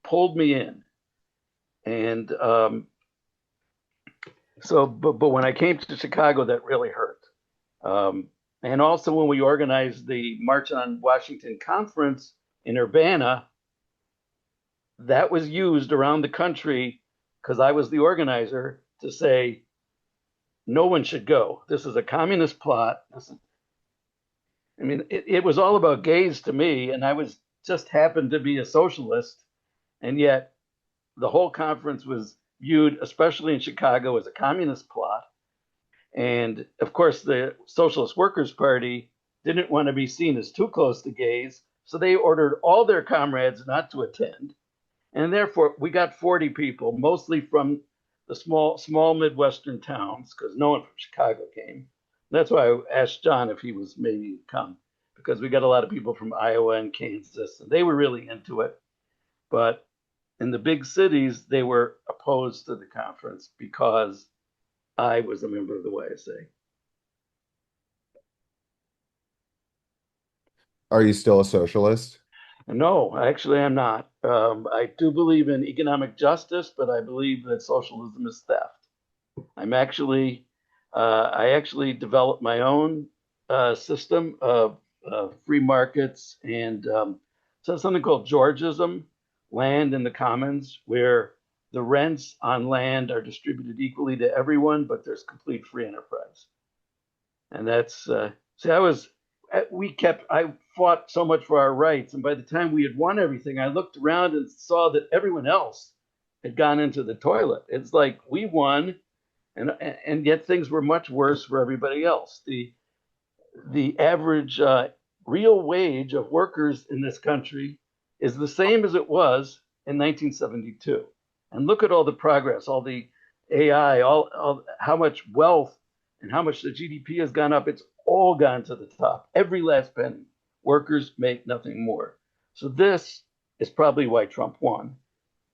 Speaker 5: pulled me in. And but when I came to Chicago, that really hurt. And also when we organized the March on Washington conference in Urbana, that was used around the country because I was the organizer to say, no one should go. This is a communist plot. It was all about gays to me, and I was just happened to be a socialist, and yet the whole conference was viewed, especially in Chicago, as a communist plot. And of course, the Socialist Workers Party didn't want to be seen as too close to gays, so they ordered all their comrades not to attend. And therefore, we got 40 people, mostly from the small Midwestern towns, because no one from Chicago came. That's why I asked John if he was maybe come, because we got a lot of people from Iowa and Kansas, and they were really into it. But in the big cities, they were opposed to the conference because I was a member of the YSA.
Speaker 1: Are you still a socialist?
Speaker 5: No, actually, I'm not. I do believe in economic justice, but I believe that socialism is theft. I actually developed my own system of free markets and so something called Georgism, land in the commons, where the rents on land are distributed equally to everyone, but there's complete free enterprise. And that's I fought so much for our rights, and by the time we had won everything, I looked around and saw that everyone else had gone into the toilet. It's like we won, and yet things were much worse for everybody else. The average real wage of workers in this country is the same as it was in 1972. And look at all the progress, all the AI, all how much wealth and how much the GDP has gone up. It's all gone to the top, every last penny. workers make nothing more. So this is probably why Trump won.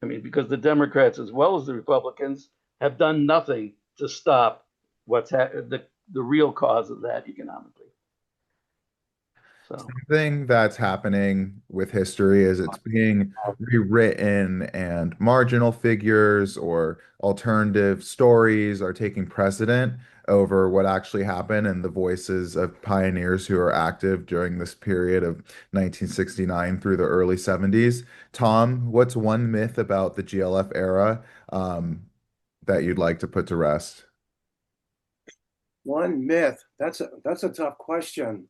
Speaker 5: I mean, because the Democrats as well as the Republicans have done nothing to stop the real cause of that economically. So
Speaker 1: Thing that's happening with history is it's being rewritten, and marginal figures or alternative stories are taking precedent over what actually happened and the voices of pioneers who are active during this period of 1969 through the early 70s. Thom, what's one myth about the GLF era that you'd like to put to rest?
Speaker 6: One myth. That's a tough question.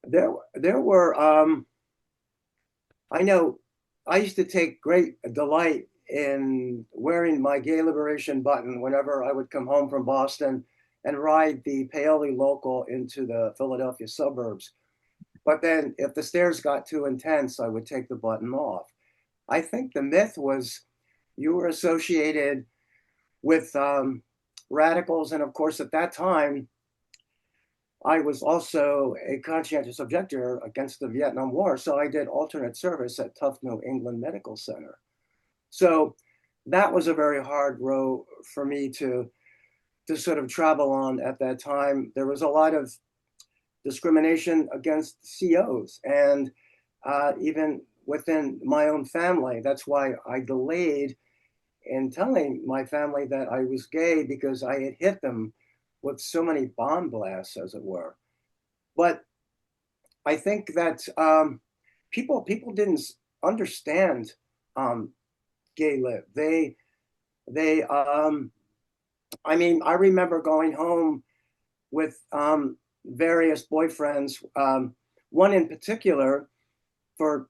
Speaker 6: There were I know I used to take great delight in wearing my gay liberation button whenever I would come home from Boston and ride the Paoli local into the Philadelphia suburbs. But then if the stairs got too intense, I would take the button off. I think the myth was you were associated with radicals. And of course, at that time, I was also a conscientious objector against the Vietnam War. So I did alternate service at Tufts New England Medical Center. So that was a very hard road for me to sort of travel on at that time. There was a lot of discrimination against COs and even within my own family. That's why I delayed in telling my family that I was gay, because I had hit them with so many bomb blasts, as it were. But I think that people didn't understand gay lib. They I mean, I remember going home with various boyfriends. One in particular for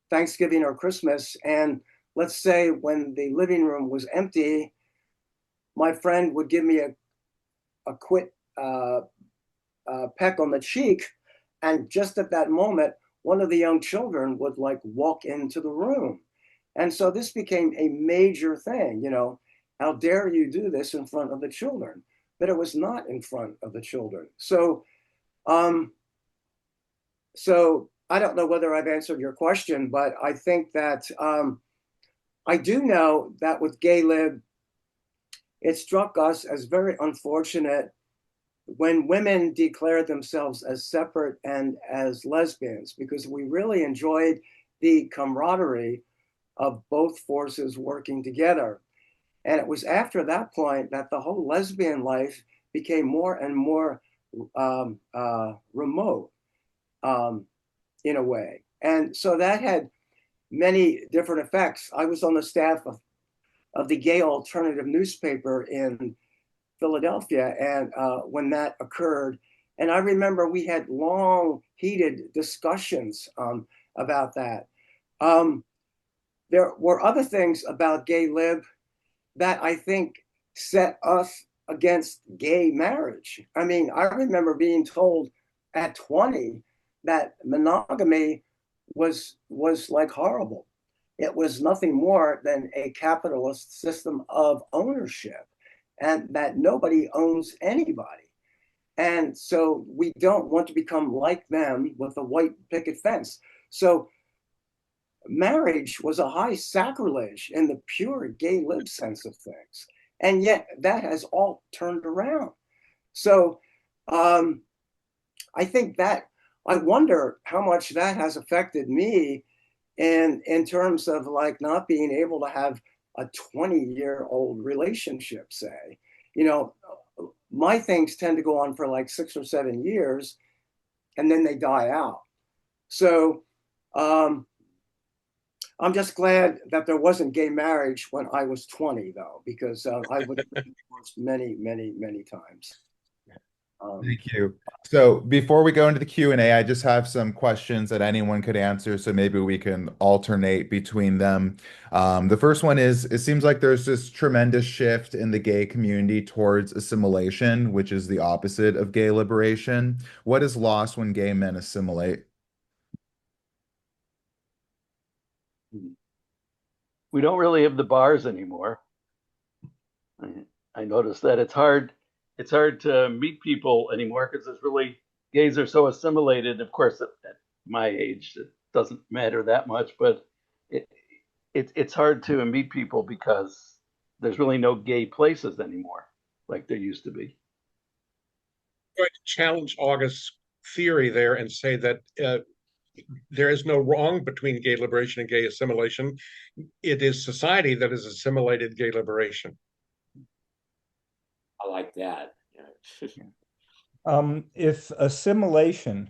Speaker 6: Thanksgiving or Christmas, and let's say when the living room was empty, my friend would give me a quick peck on the cheek, and just at that moment, one of the young children would like walk into the room, and so this became a major thing. You know, how dare you do this in front of the children? But it was not in front of the children. Um, so I don't know whether I've answered your question, but I think that I do know that with gay lib, it struck us as very unfortunate when women declared themselves as separate and as lesbians, because we really enjoyed the camaraderie of both forces working together. And it was after that point that the whole lesbian life became more and more remote in a way. And so that had many different effects. I was on the staff of the gay alternative newspaper in Philadelphia, and when that occurred, and I remember we had long, heated discussions about that. There were other things about gay lib that I think set us against gay marriage. I mean, I remember being told at 20 that monogamy was like horrible. It was nothing more than a capitalist system of ownership, and that nobody owns anybody. And so we don't want to become like them with a white picket fence. So marriage was a high sacrilege in the pure gay lib sense of things. And yet that has all turned around. So I think that I wonder how much that has affected me in terms of like not being able to have a 20-year-old relationship, say. You know, my things tend to go on for like 6 or 7 years and then they die out. So I'm just glad that there wasn't gay marriage when I was 20, though, because I would have been divorced many, many, many times.
Speaker 1: Thank you. So before we go into the Q&A, I just have some questions that anyone could answer, so maybe we can alternate between them. The first one is, it seems like there's this tremendous shift in the gay community towards assimilation, which is the opposite of gay liberation. What is lost when gay men assimilate?
Speaker 5: we don't really have the bars anymore. I noticed that it's hard to meet people anymore because there's really gays are so assimilated. Of course, at my age, it doesn't matter that much, but it, it's hard to meet people because there's really no gay places anymore like there used to be.
Speaker 4: Going to challenge August's theory there and say that there is no wrong between gay liberation and gay assimilation. It is society that has assimilated gay liberation.
Speaker 2: I like that.
Speaker 3: If assimilation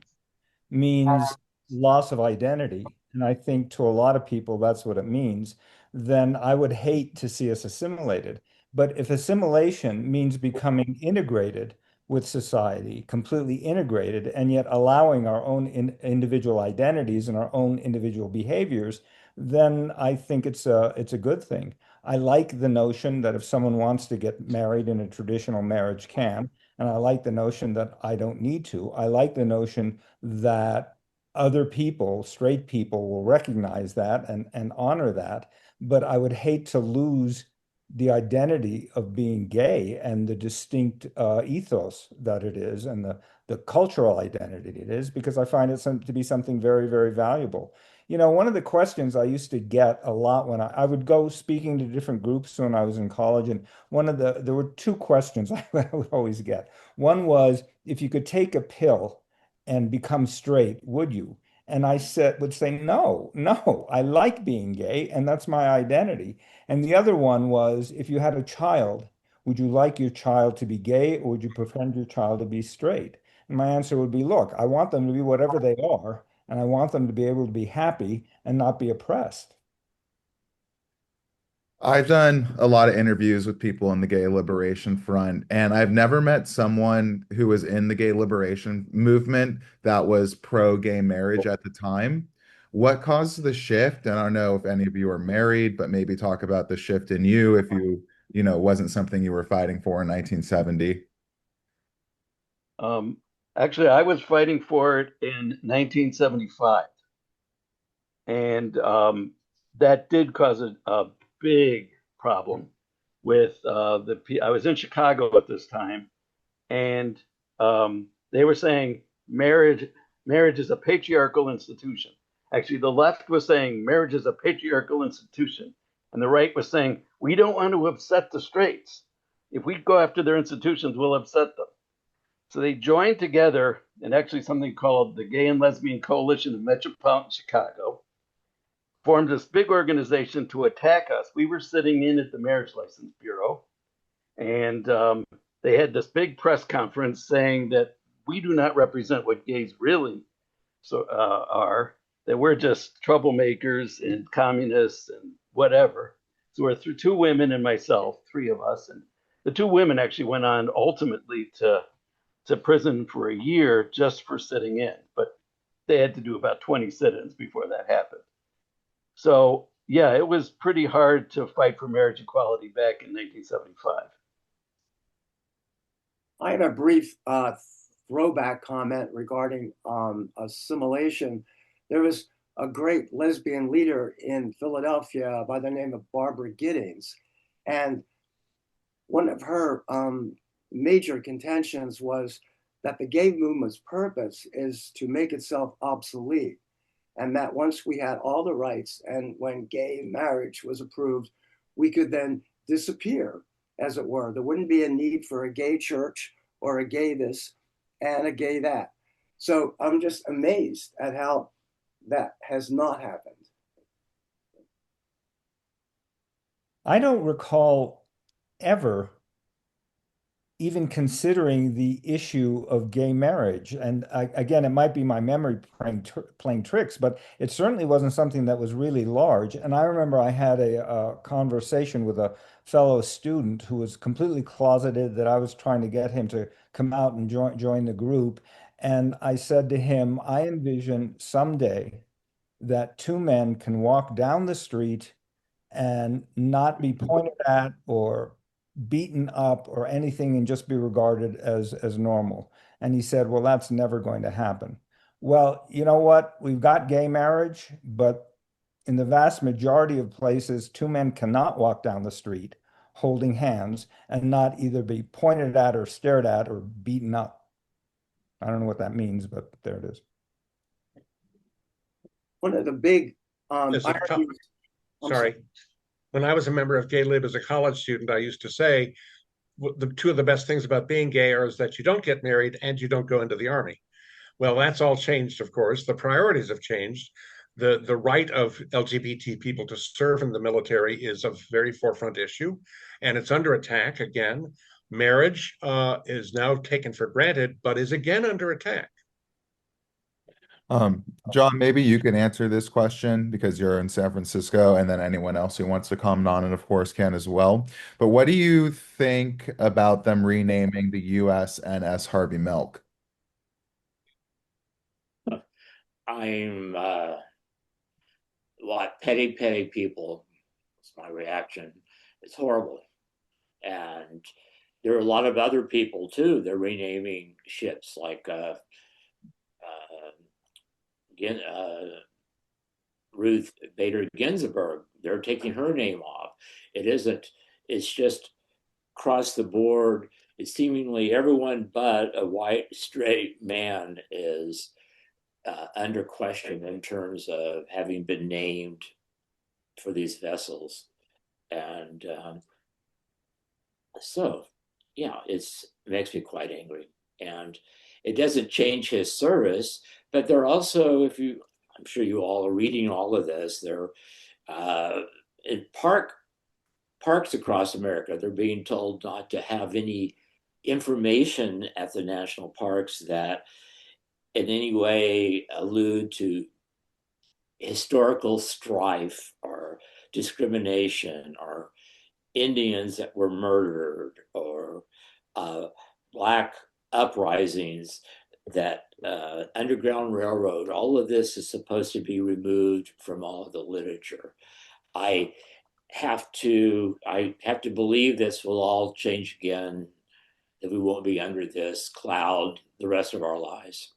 Speaker 3: means loss of identity, and I think to a lot of people that's what it means, then I would hate to see us assimilated. But if assimilation means becoming integrated with society, completely integrated, and yet allowing our own individual identities and our own individual behaviors, then I think it's a good thing. I like the notion that if someone wants to get married in a traditional marriage can, and I like the notion that I don't need to. I like the notion that other people, straight people, will recognize that and honor that. But I would hate to lose the identity of being gay and the distinct ethos that it is and the cultural identity it is, because I find it to be something very, very valuable. You know, one of the questions I used to get a lot when I would go speaking to different groups when I was in college, and there were two questions I would always get. One was, if you could take a pill and become straight, would you? And would say, no, no, I like being gay, and that's my identity. And the other one was, if you had a child, would you like your child to be gay, or would you prefer your child to be straight? And my answer would be, look, I want them to be whatever they are, and I want them to be able to be happy and not be oppressed.
Speaker 1: I've done a lot of interviews with people in the gay liberation front, and I've never met someone who was in the gay liberation movement that was pro-gay marriage at the time. What caused the shift? And I don't know if any of you are married, but maybe talk about the shift in you if wasn't something you were fighting for in 1970.
Speaker 5: Um, Actually, I was fighting for it in 1975, and that did cause a big problem with I was in Chicago at this time, and they were saying marriage is a patriarchal institution. Actually, the left was saying marriage is a patriarchal institution, and the right was saying we don't want to upset the straights. If we go after their institutions, we'll upset them. So they joined together in actually something called the Gay and Lesbian Coalition of Metropolitan Chicago, formed this big organization to attack us. We were sitting in at the Marriage License Bureau, and they had this big press conference saying that we do not represent what gays really are, that we're just troublemakers and communists and whatever. So we're through two women and myself, three of us, and the two women actually went on ultimately to prison for a year just for sitting in, but they had to do about 20 sit-ins before that happened. So yeah, it was pretty hard to fight for marriage equality back in 1975.
Speaker 6: I have a brief throwback comment regarding assimilation. There was a great lesbian leader in Philadelphia by the name of Barbara Giddings. And one of her major contentions was that the gay movement's purpose is to make itself obsolete. And that once we had all the rights and when gay marriage was approved, we could then disappear, as it were. There wouldn't be a need for a gay church or a gay this and a gay that. So I'm just amazed at how that has not happened.
Speaker 3: I don't recall ever even considering the issue of gay marriage. And again, it might be my memory playing tricks, but it certainly wasn't something that was really large. And I remember I had a conversation with a fellow student who was completely closeted, that I was trying to get him to come out and join the group. And I said to him, I envision someday that two men can walk down the street and not be pointed at or beaten up or anything, and just be regarded as normal. And he said, well, that's never going to happen. Well, you know what? We've got gay marriage, but in the vast majority of places, two men cannot walk down the street holding hands and not either be pointed at or stared at or beaten up. I don't know what that means, but there it is.
Speaker 6: One of the big
Speaker 4: As a co-
Speaker 6: ironies, I'm sorry.
Speaker 4: Sorry. When I was a member of Gay Lib as a college student, I used to say the two of the best things about being gay are is that you don't get married and you don't go into the army. Well, that's all changed, of course. The priorities have changed. The right of LGBT people to serve in the military is a very forefront issue, and it's under attack again. Marriage is now taken for granted, but is again under attack.
Speaker 1: John, maybe you can answer this question because you're in San Francisco, and then anyone else who wants to comment on it, of course, can as well. But what do you think about them renaming the USNS Harvey Milk?
Speaker 2: I'm what petty people. It's my reaction. It's horrible, and there are a lot of other people too. They're renaming ships like again, Ruth Bader Ginsburg. They're taking her name off. It isn't. It's just across the board. It's seemingly everyone but a white straight man is under question in terms of having been named for these vessels, and so yeah, it makes me quite angry, and it doesn't change his service. But they're also, if you, I'm sure you all are reading all of this. They're in parks across America. They're being told not to have any information at the national parks that in any way allude to historical strife or discrimination or Indians that were murdered or Black uprisings, that Underground Railroad, all of this is supposed to be removed from all of the literature. I I have to believe this will all change again, that we won't be under this cloud the rest of our lives.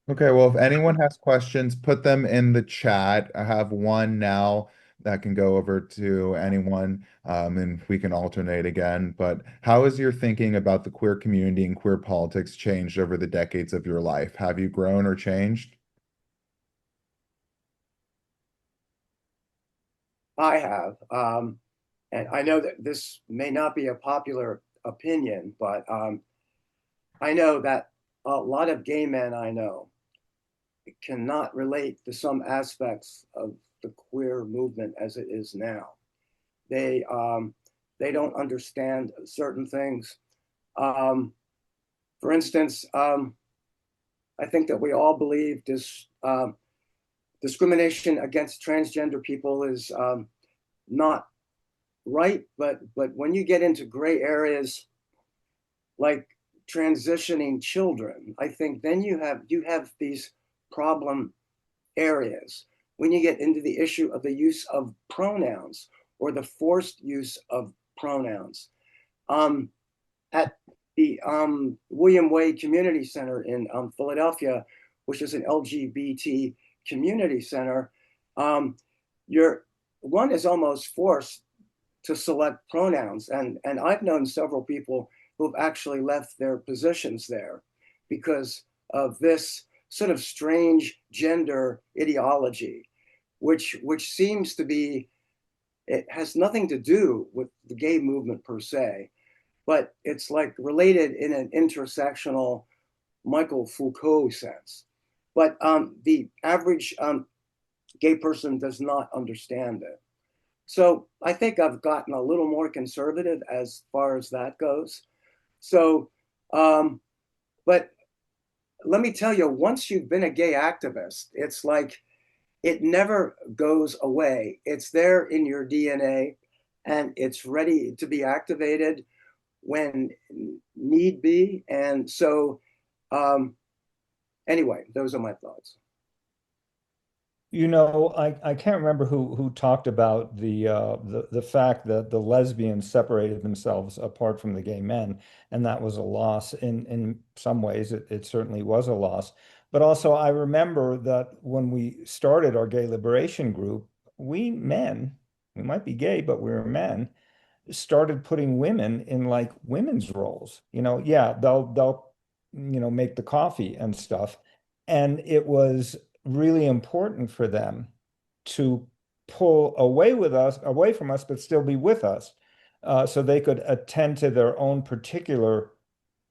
Speaker 1: Okay, well, if anyone has questions, put them in the chat. I have one now that can go over to anyone, and we can alternate again. But how has your thinking about the queer community and queer politics changed over the decades of your life? Have you grown or changed?
Speaker 6: I have. And I know that this may not be a popular opinion, but I know that a lot of gay men I know cannot relate to some aspects of the queer movement as it is now. They don't understand certain things. For instance, I think that we all believe this discrimination against transgender people is not right, but when you get into gray areas like transitioning children, I think then you have these problem areas. When you get into the issue of the use of pronouns or the forced use of pronouns, at the William Wade Community Center in Philadelphia, which is an LGBT community center, you're one is almost forced to select pronouns, and I've known several people who've actually left their positions there because of this sort of strange gender ideology, which seems to be, it has nothing to do with the gay movement per se, but it's like related in an intersectional Michael Foucault sense. But the average gay person does not understand it. So I think I've gotten a little more conservative as far as that goes. So, but let me tell you, once you've been a gay activist, it's like it never goes away. It's there in your DNA and it's ready to be activated when need be. And so, anyway, those are my thoughts.
Speaker 3: You know, I can't remember who talked about the fact that the lesbians separated themselves apart from the gay men, and that was a loss. In some ways, it certainly was a loss. But also, I remember that when we started our gay liberation group, we men, we might be gay, but we were men, started putting women in like women's roles. Yeah, they'll make the coffee and stuff. And it was really important for them to pull away from us, but still be with us, so they could attend to their own particular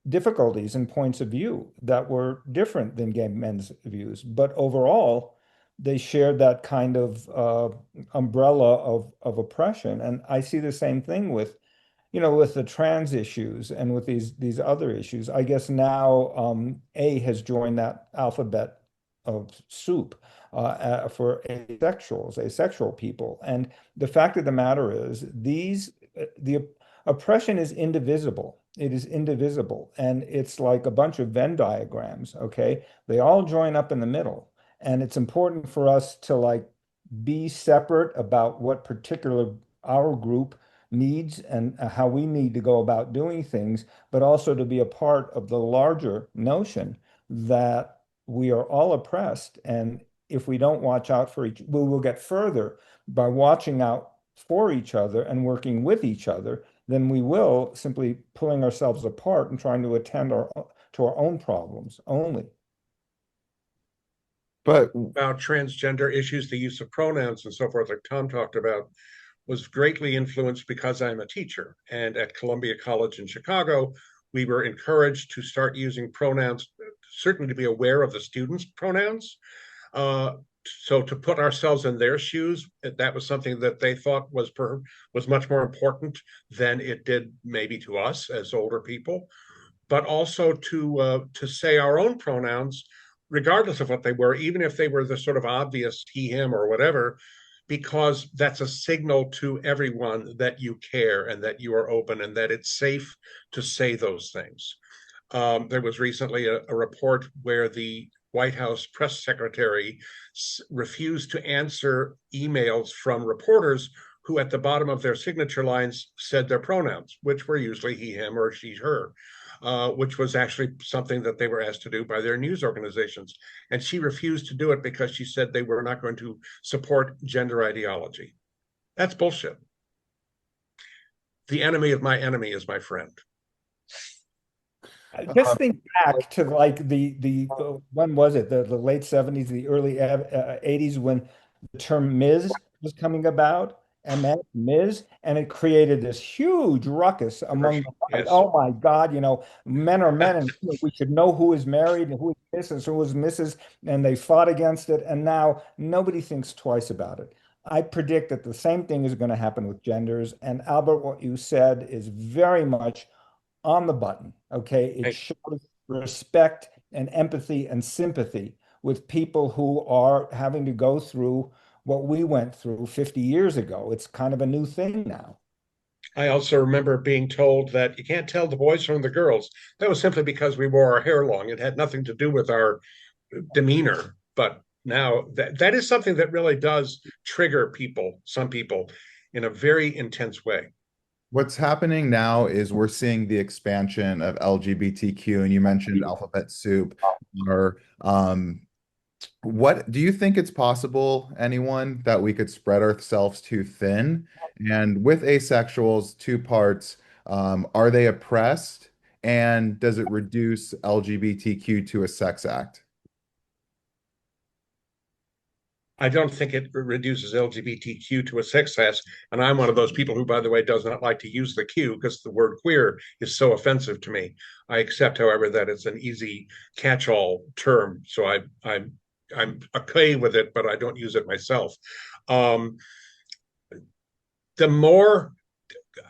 Speaker 3: difficulties and points of view that were different than gay men's views. But overall, they shared that kind of umbrella of oppression. And I see the same thing with, with the trans issues and with these other issues. I guess now A has joined that alphabet of soup for asexual people. And the fact of the matter is, the oppression is indivisible. It is indivisible. And it's like a bunch of Venn diagrams, okay? They all join up in the middle. And it's important for us to like be separate about what particular our group needs and how we need to go about doing things, but also to be a part of the larger notion that we are all oppressed. And if we don't watch out for we will get further by watching out for each other and working with each other than we will simply pulling ourselves apart and trying to attend to our own problems only.
Speaker 1: But
Speaker 4: About transgender issues, the use of pronouns and so forth, like Thom talked about, was greatly influenced because I'm a teacher. And at Columbia College in Chicago, we were encouraged to start using pronouns, certainly to be aware of the students' pronouns. So to put ourselves in their shoes, that was something that they thought was much more important than it did maybe to us as older people. But also to say our own pronouns, regardless of what they were, even if they were the sort of obvious he, him, or whatever, because that's a signal to everyone that you care and that you are open and that it's safe to say those things. There was recently a report where the White House press secretary refused to answer emails from reporters who at the bottom of their signature lines said their pronouns, which were usually he, him, or she, her. Which was actually something that they were asked to do by their news organizations. And she refused to do it because she said they were not going to support gender ideology. That's bullshit. The enemy of my enemy is my friend.
Speaker 3: Just think back to like when was it? The late 70s, the early 80s, when the term Ms. was coming about, Ms. And it created this huge ruckus among the right.
Speaker 4: Yes.
Speaker 3: Oh my God, men are men, and we should know who is married and who is Mrs. who is Mrs. And they fought against it, and now nobody thinks twice about it. I predict that the same thing is going to happen with genders. And Albert, what you said is very much on the button. Okay. It shows respect and empathy and sympathy with people who are having to go through what we went through 50 years ago. It's kind of a new thing now.
Speaker 4: I also remember being told that you can't tell the boys from the girls. That was simply because we wore our hair long. It had nothing to do with our demeanor. But now that is something that really does trigger some people, in a very intense way.
Speaker 1: what's happening now is we're seeing the expansion of LGBTQ, and you mentioned alphabet soup. Or what do you think it's possible, anyone, that we could spread ourselves too thin? And with asexuals, two parts, are they oppressed? And does it reduce LGBTQ to a sex act?
Speaker 4: I don't think it reduces LGBTQ to a sex act. And I'm one of those people who, by the way, does not like to use the Q because the word queer is so offensive to me. I accept, however, that it's an easy catch-all term. So I'm okay with it, but I don't use it myself. The more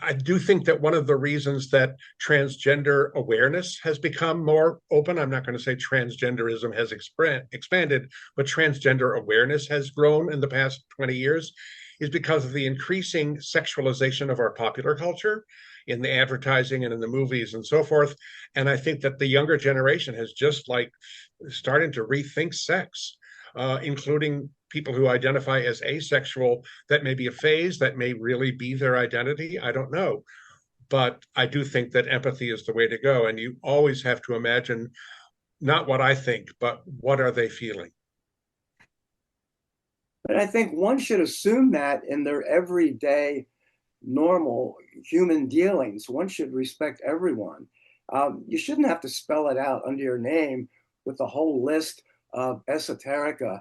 Speaker 4: I do think that one of the reasons that transgender awareness has become more open, I'm not going to say transgenderism has expanded, but transgender awareness has grown in the past 20 years, is because of the increasing sexualization of our popular culture in the advertising and in the movies and so forth. And I think that the younger generation has just like starting to rethink sex, including people who identify as asexual. That may be a phase, that may really be their identity. I don't know. But I do think that empathy is the way to go. And you always have to imagine not what I think, but what are they feeling?
Speaker 6: But I think one should assume that in their everyday normal human dealings. One should respect everyone. You shouldn't have to spell it out under your name with a whole list of esoterica.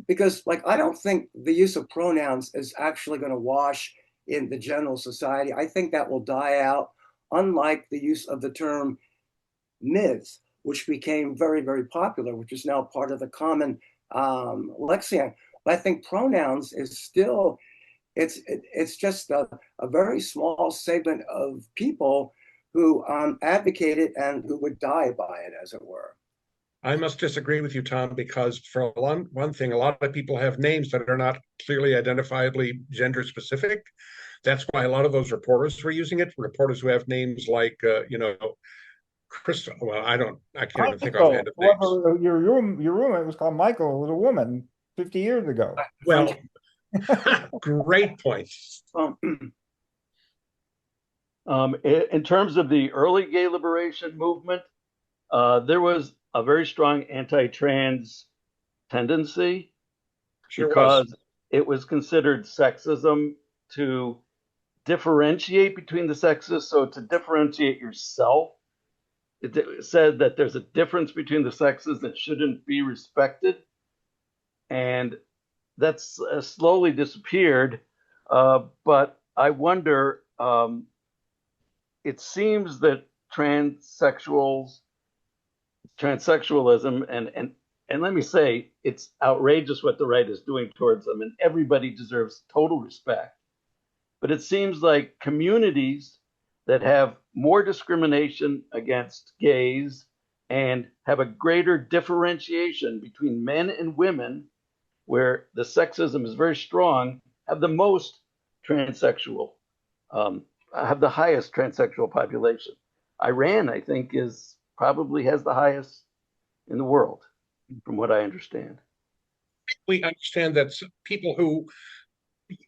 Speaker 6: Because, like, I don't think the use of pronouns is actually going to wash in the general society. I think that will die out, unlike the use of the term Ms., which became very, very popular, which is now part of the common lexicon. But I think pronouns is still, it's just a very small segment of people who advocate it and who would die by it, as it were.
Speaker 4: I must disagree with you, Thom, because for one thing, a lot of people have names that are not clearly identifiably gender specific. That's why a lot of those reporters were using it. Reporters who have names like, Crystal. Well, I can't even think offhand of names.
Speaker 3: Whoever your roommate was called Michael, was a woman 50 years ago.
Speaker 4: Well, great point.
Speaker 5: In terms of the early gay liberation movement, there was a very strong anti-trans tendency because it was considered sexism to differentiate between the sexes. So to differentiate yourself, it said that there's a difference between the sexes that shouldn't be respected. And that's slowly disappeared. But I wonder, it seems that transsexualism, and let me say, it's outrageous what the right is doing towards them, and everybody deserves total respect. But it seems like communities that have more discrimination against gays and have a greater differentiation between men and women, where the sexism is very strong, have the most transsexual, have the highest transsexual population. Iran, I think, probably has the highest in the world, from what I understand.
Speaker 4: We understand that people who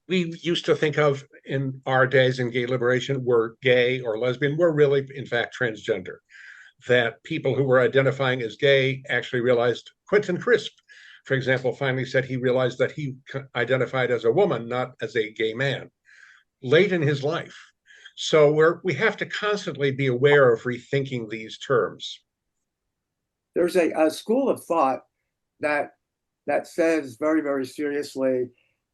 Speaker 4: we used to think of in our days in gay liberation were gay or lesbian were really, in fact, transgender. That people who were identifying as gay actually realized, Quentin Crisp, for example, finally said he realized that he identified as a woman, not as a gay man, late in his life. So we have to constantly be aware of rethinking these terms.
Speaker 6: There's a school of thought that says very, very seriously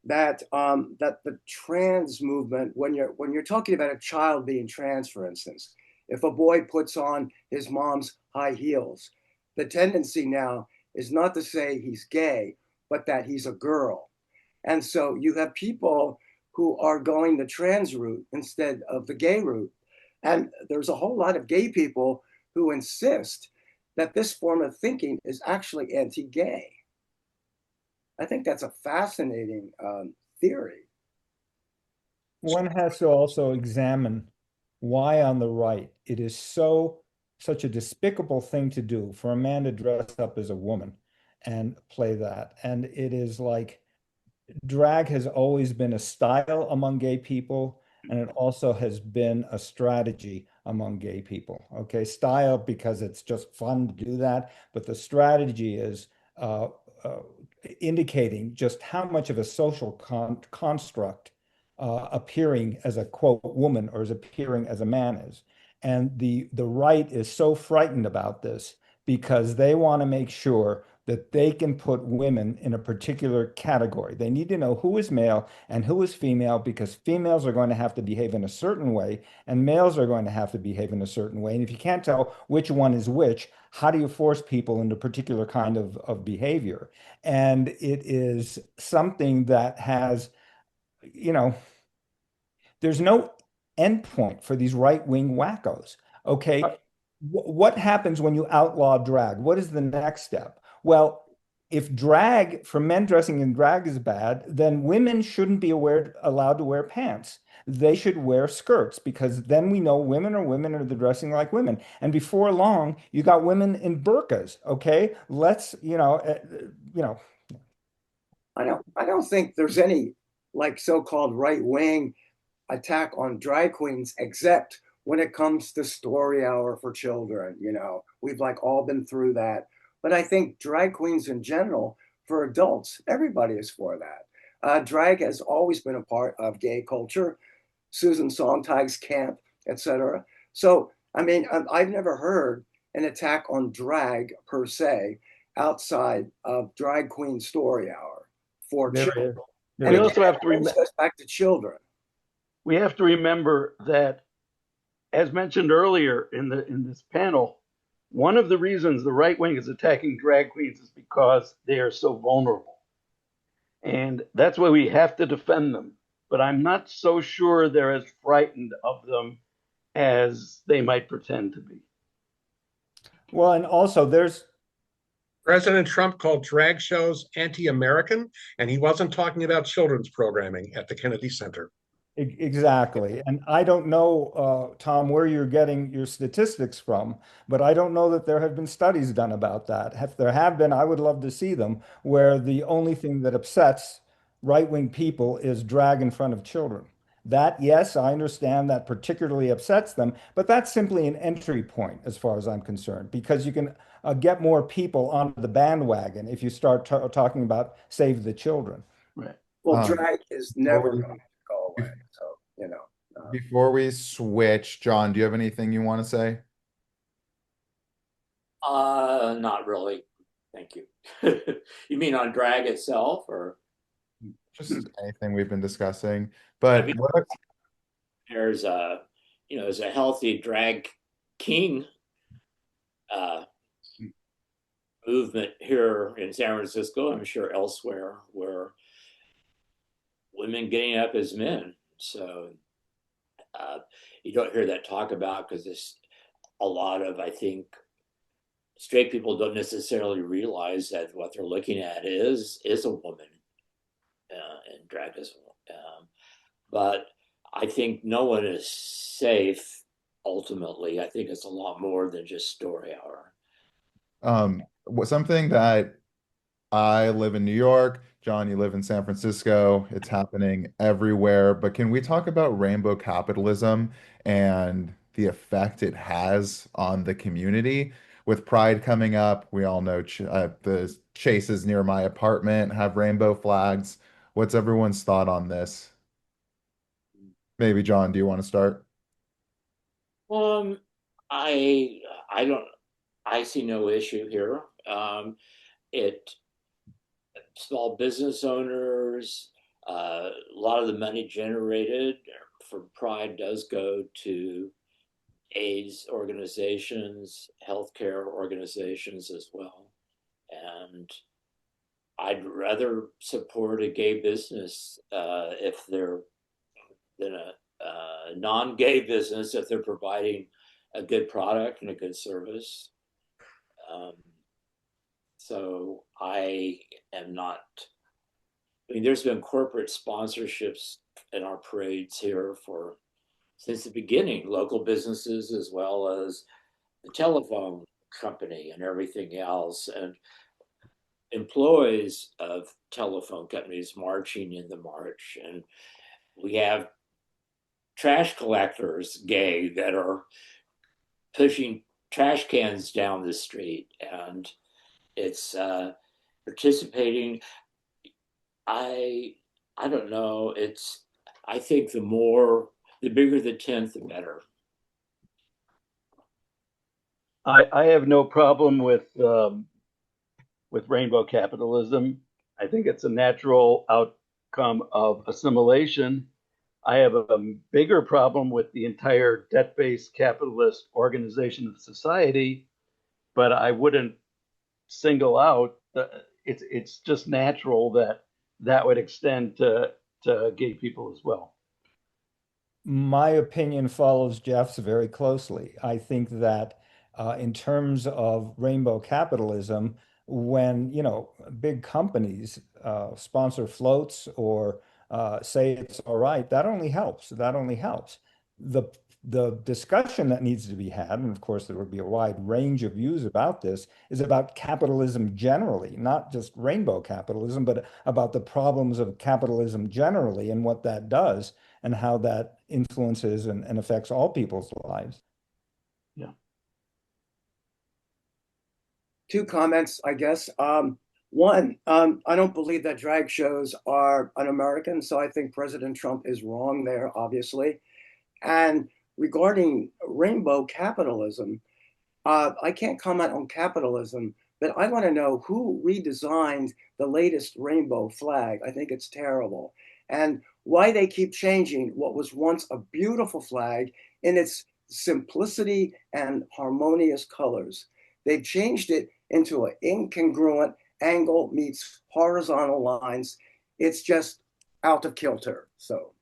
Speaker 6: that that the trans movement, when you're talking about a child being trans, for instance, if a boy puts on his mom's high heels, the tendency now is not to say he's gay, but that he's a girl. And so you have people who are going the trans route instead of the gay route. And there's a whole lot of gay people who insist that this form of thinking is actually anti-gay. I think that's a fascinating theory.
Speaker 3: One has to also examine why on the right it is such a despicable thing to do for a man to dress up as a woman and play that. And it is like drag has always been a style among gay people, and it also has been a strategy among gay people. Okay, style because it's just fun to do that, but the strategy is indicating just how much of a social construct appearing as a quote woman or as appearing as a man is. And the right is so frightened about this because they want to make sure that they can put women in a particular category. They need to know who is male and who is female, because females are going to have to behave in a certain way and males are going to have to behave in a certain way. And if you can't tell which one is which, how do you force people into a particular kind of behavior? And it is something that has, there's no endpoint for these right-wing wackos. Okay, what happens when you outlaw drag? What is the next step? Well, if drag for men dressing in drag is bad, then women shouldn't be allowed to wear pants. They should wear skirts, because then we know women are dressing like women. And before long, you got women in burqas. Okay, let's
Speaker 6: I don't think there's any like so-called right-wing attack on drag queens, except when it comes to story hour for children. We've like all been through that. But I think drag queens in general, for adults, everybody is for that. Drag has always been a part of gay culture. Susan Sontag's camp, etc. So, I mean, I've never heard an attack on drag per se outside of Drag Queen Story Hour for
Speaker 3: There
Speaker 6: children.
Speaker 3: is.
Speaker 6: And
Speaker 5: We
Speaker 3: There is.
Speaker 5: also have to
Speaker 6: this goes back to children.
Speaker 5: we have to remember that, as mentioned earlier in this panel, one of the reasons the right wing is attacking drag queens is because they are so vulnerable. And that's why we have to defend them. But I'm not so sure they're as frightened of them as they might pretend to be.
Speaker 3: Well, and also there's
Speaker 4: President Trump called drag shows anti-American, and he wasn't talking about children's programming at the Kennedy Center.
Speaker 3: exactly. And I don't know, Thom, where you're getting your statistics from, but I don't know that there have been studies done about that. If there have been, I would love to see them, where the only thing that upsets right-wing people is drag in front of children. That, yes, I understand that particularly upsets them, but that's simply an entry point as far as I'm concerned, because you can get more people onto the bandwagon if you start talking about save the children.
Speaker 5: Right.
Speaker 6: Well, drag is never
Speaker 1: Well,
Speaker 6: going to go away. So, you know.
Speaker 1: before we switch, John, do you have anything you want to say?
Speaker 2: Not really. Thank you. You mean on drag itself, or
Speaker 1: Just anything we've been discussing.
Speaker 2: I
Speaker 1: But
Speaker 2: mean,
Speaker 1: what,
Speaker 2: there's a there's a healthy drag king uh, movement here in San Francisco. I'm sure elsewhere where women getting up as men. So uh, you don't hear that talk about because there's a lot of, I think, straight people don't necessarily realize that what they're looking at is a woman and drag as well. But I think no one is safe ultimately. I think it's a lot more than just story hour.
Speaker 1: something that I live in New York, John, you live in San Francisco. It's happening everywhere. But can we talk about rainbow capitalism and the effect it has on the community? With Pride coming up, we all know the chases near my apartment have rainbow flags. What's everyone's thought on this? Maybe John, do you want to start?
Speaker 2: Um, I I don't I see no issue here. It Small business owners, a lot of the money generated for Pride does go to AIDS organizations, healthcare organizations as well. And I'd rather support a gay business if they're than a non-gay business if they're providing a good product and a good service. Um, so I am not. I mean, there's been corporate sponsorships in our parades here for since the beginning, local businesses as well as the telephone company and everything else, and employees of telephone companies marching in the march. And we have trash collectors, gay, that are pushing trash cans down the street, and it's participating. I I don't know. I think the bigger the tent, the better.
Speaker 5: I have no problem with rainbow capitalism. I think it's a natural outcome of assimilation. I have a bigger problem with the entire debt-based capitalist organization of society, but I wouldn't single out. It's just natural that that would extend to gay people as well.
Speaker 3: My opinion follows Jeff's very closely. I think that in terms of rainbow capitalism, when big companies sponsor floats or say it's all right, that only helps. That only helps. The the discussion that needs to be had, and of course there would be a wide range of views about this, is about capitalism generally, not just rainbow capitalism, but about the problems of capitalism generally and what that does and how that influences and affects all people's lives.
Speaker 5: Yeah.
Speaker 6: Two comments, I guess. One, I don't believe that drag shows are un-American, so I think President Trump is wrong there, obviously. And regarding rainbow capitalism, I can't comment on capitalism, but I want to know who redesigned the latest rainbow flag. I think it's terrible. And why they keep changing what was once a beautiful flag in its simplicity and harmonious colors. They've changed it into an incongruent angle meets horizontal lines. It's just out of kilter. So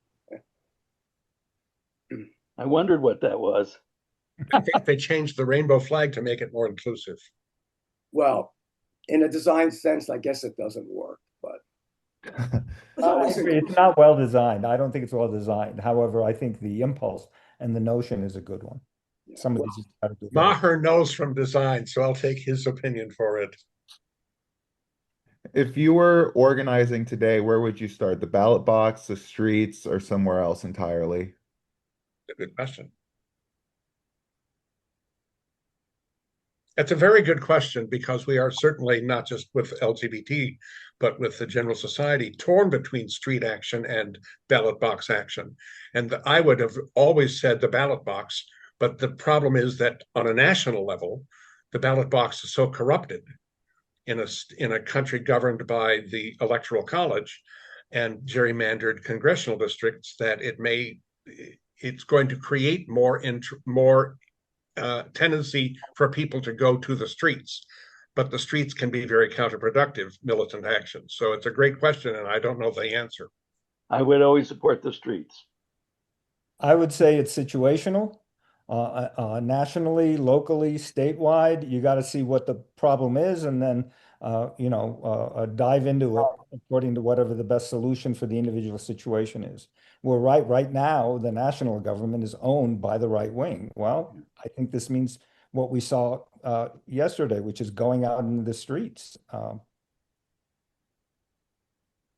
Speaker 5: I wondered what that was.
Speaker 4: I think they changed the rainbow flag to make it more inclusive.
Speaker 6: well, in a design sense, I guess it doesn't work, but it's
Speaker 3: I
Speaker 6: always
Speaker 3: agree. It's
Speaker 6: inclusive.
Speaker 3: not well designed. I don't think it's well designed. However, I think the impulse and the notion is a good one.
Speaker 6: Yeah.
Speaker 3: Some of
Speaker 6: Well,
Speaker 3: these just got to do better.
Speaker 4: Maher knows from design, so I'll take his opinion for it.
Speaker 1: If you were organizing today, where would you start? The ballot box, the streets, or somewhere else entirely?
Speaker 4: A good question. That's a very good question because we are certainly not just with LGBT, but with the general society torn between street action and ballot box action. And I would have always said the ballot box, but the problem is that on a national level, the ballot box is so corrupted in a country governed by the Electoral College and gerrymandered congressional districts that it's going to create more tendency for people to go to the streets. But the streets can be very counterproductive militant action. So it's a great question, and I don't know the answer.
Speaker 5: I would always support the streets.
Speaker 3: I would say it's situational, nationally, locally, statewide. You got to see what the problem is, and then dive into it according to whatever the best solution for the individual situation is. Well, right now, the national government is owned by the right wing. Well, I think this means what we saw yesterday, which is going out into the streets.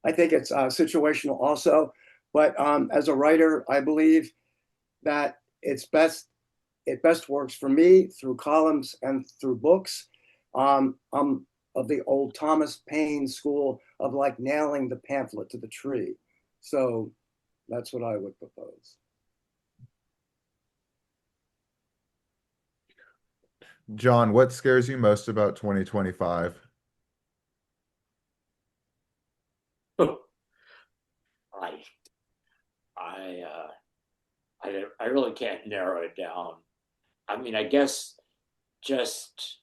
Speaker 6: I think it's situational also. But as a writer, I believe that it best works for me through columns and through books. I'm of the old Thomas Paine school of like nailing the pamphlet to the tree. So that's what I would propose.
Speaker 1: John, what scares you most about 2025?
Speaker 2: I I I really can't narrow it down. I mean, I guess just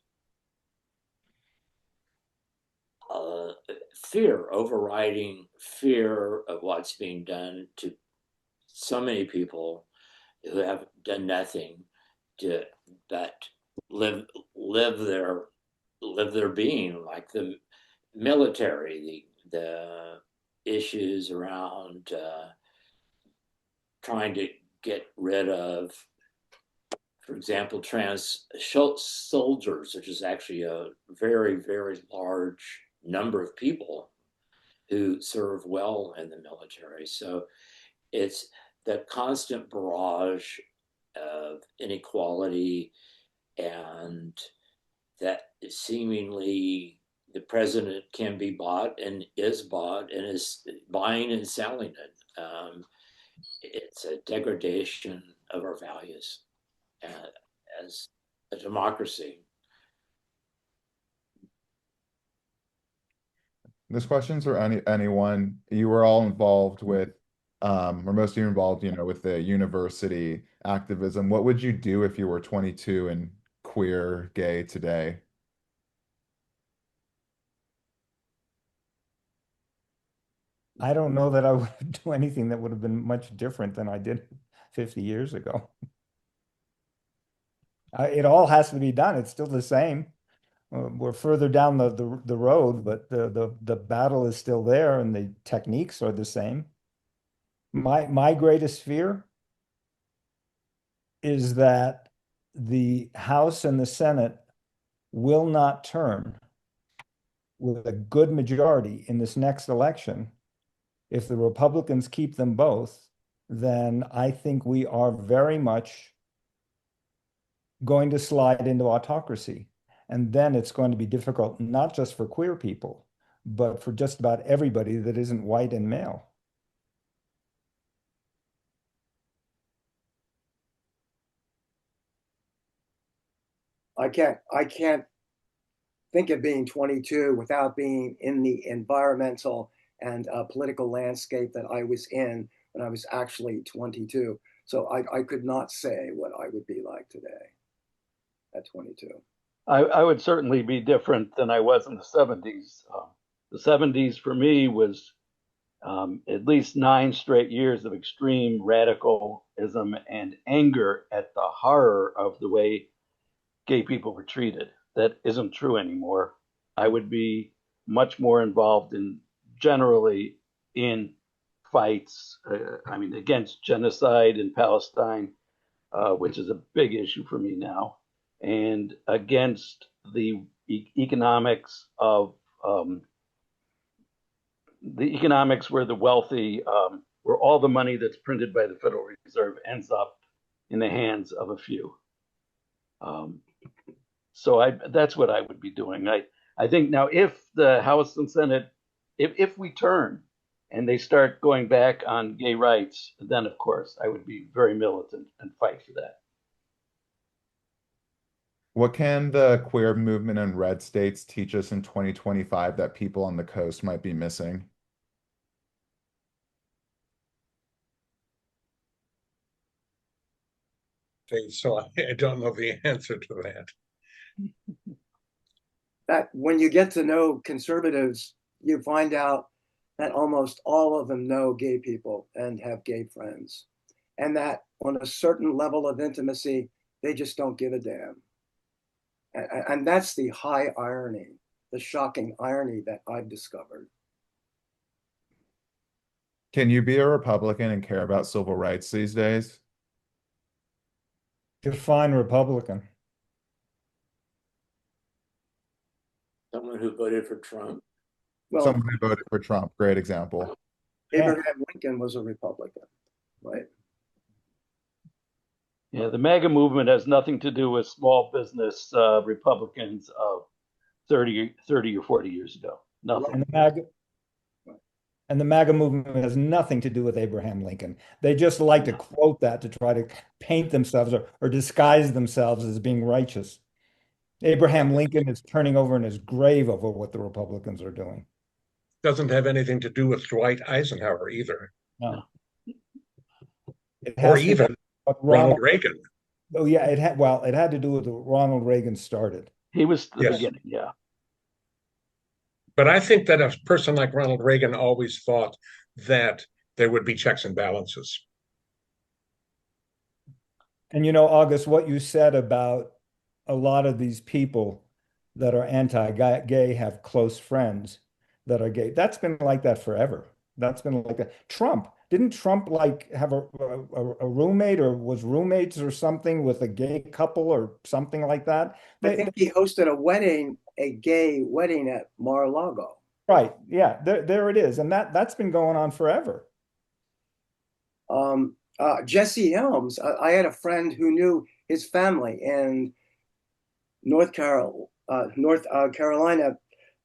Speaker 2: uh, fear, overriding fear of what's being done to so many people who have done nothing to that live live their live their being, like the military, the issues around trying to get rid of, for example, trans soldiers, which is actually a very, very large number of people who serve well in the military. So it's the constant barrage of inequality, and that seemingly the president can be bought and is buying and selling it. It's a degradation of our values as a democracy.
Speaker 1: This question's for anyone. You were all involved with, or most of you involved, with the university activism. What would you do if you were 22 and queer, gay today?
Speaker 3: I don't know that I would do anything that would have been much different than I did 50 years ago. It all has to be done. It's still the same. We're further down the road, but the battle is still there, and the techniques are the same. My greatest fear is that the House and the Senate will not turn with a good majority in this next election. If the Republicans keep them both, then I think we are very much going to slide into autocracy. And then it's going to be difficult, not just for queer people, but for just about everybody that isn't white and male.
Speaker 6: I can't think of being 22 without being in the environmental and political landscape that I was in when I was actually 22. So I could not say what I would be like today at 22.
Speaker 5: I would certainly be different than I was in the 70s. The 70s for me was at least 9 straight years of extreme radicalism and anger at the horror of the way gay people were treated. That isn't true anymore. I would be much more involved in generally in fights, I mean, against genocide in Palestine, which is a big issue for me now, and against the economics of the economics where the wealthy, where all the money that's printed by the Federal Reserve ends up in the hands of a few. So that's what I would be doing. I think now if the House and Senate, if we turn and they start going back on gay rights, then of course I would be very militant and fight for that.
Speaker 1: What can the queer movement in red states teach us in 2025 that people on the coast might be missing?
Speaker 4: So I don't know the answer to that.
Speaker 6: That when you get to know conservatives, you find out that almost all of them know gay people and have gay friends, and that on a certain level of intimacy, they just don't give a damn. And that's the high irony, the shocking irony that I've discovered.
Speaker 1: Can you be a Republican and care about civil rights these days?
Speaker 3: Define Republican.
Speaker 2: Someone who voted for Trump.
Speaker 6: Well,
Speaker 1: Someone who voted for Trump, great example.
Speaker 6: Abraham Lincoln was a Republican, right?
Speaker 5: Yeah, the MAGA movement has nothing to do with small business Republicans of 30 or 40 years ago. Nothing.
Speaker 3: And the MAGA movement has nothing to do with Abraham Lincoln. They just like to quote that to try to paint themselves or disguise themselves as being righteous. Abraham Lincoln is turning over in his grave over what the Republicans are doing.
Speaker 4: Doesn't have anything to do with Dwight Eisenhower either,
Speaker 3: No. It
Speaker 4: or
Speaker 3: has to
Speaker 4: even
Speaker 3: do with what
Speaker 4: Ronald Reagan.
Speaker 3: Oh yeah, it had to do with what Ronald Reagan started.
Speaker 5: He was the
Speaker 4: Yes.
Speaker 5: beginning, yeah.
Speaker 4: But I think that a person like Ronald Reagan always thought that there would be checks and balances.
Speaker 3: And you know, August, what you said about a lot of these people that are anti-gay have close friends that are gay. That's been like that forever. That's been like that. Didn't Trump like have a roommate or was roommates or something with a gay couple or something like that?
Speaker 6: I think he hosted a gay wedding at Mar-a-Lago.
Speaker 3: Right. Yeah, there it is. And that's been going on forever.
Speaker 6: Jesse Helms, I had a friend who knew his family in North Carolina,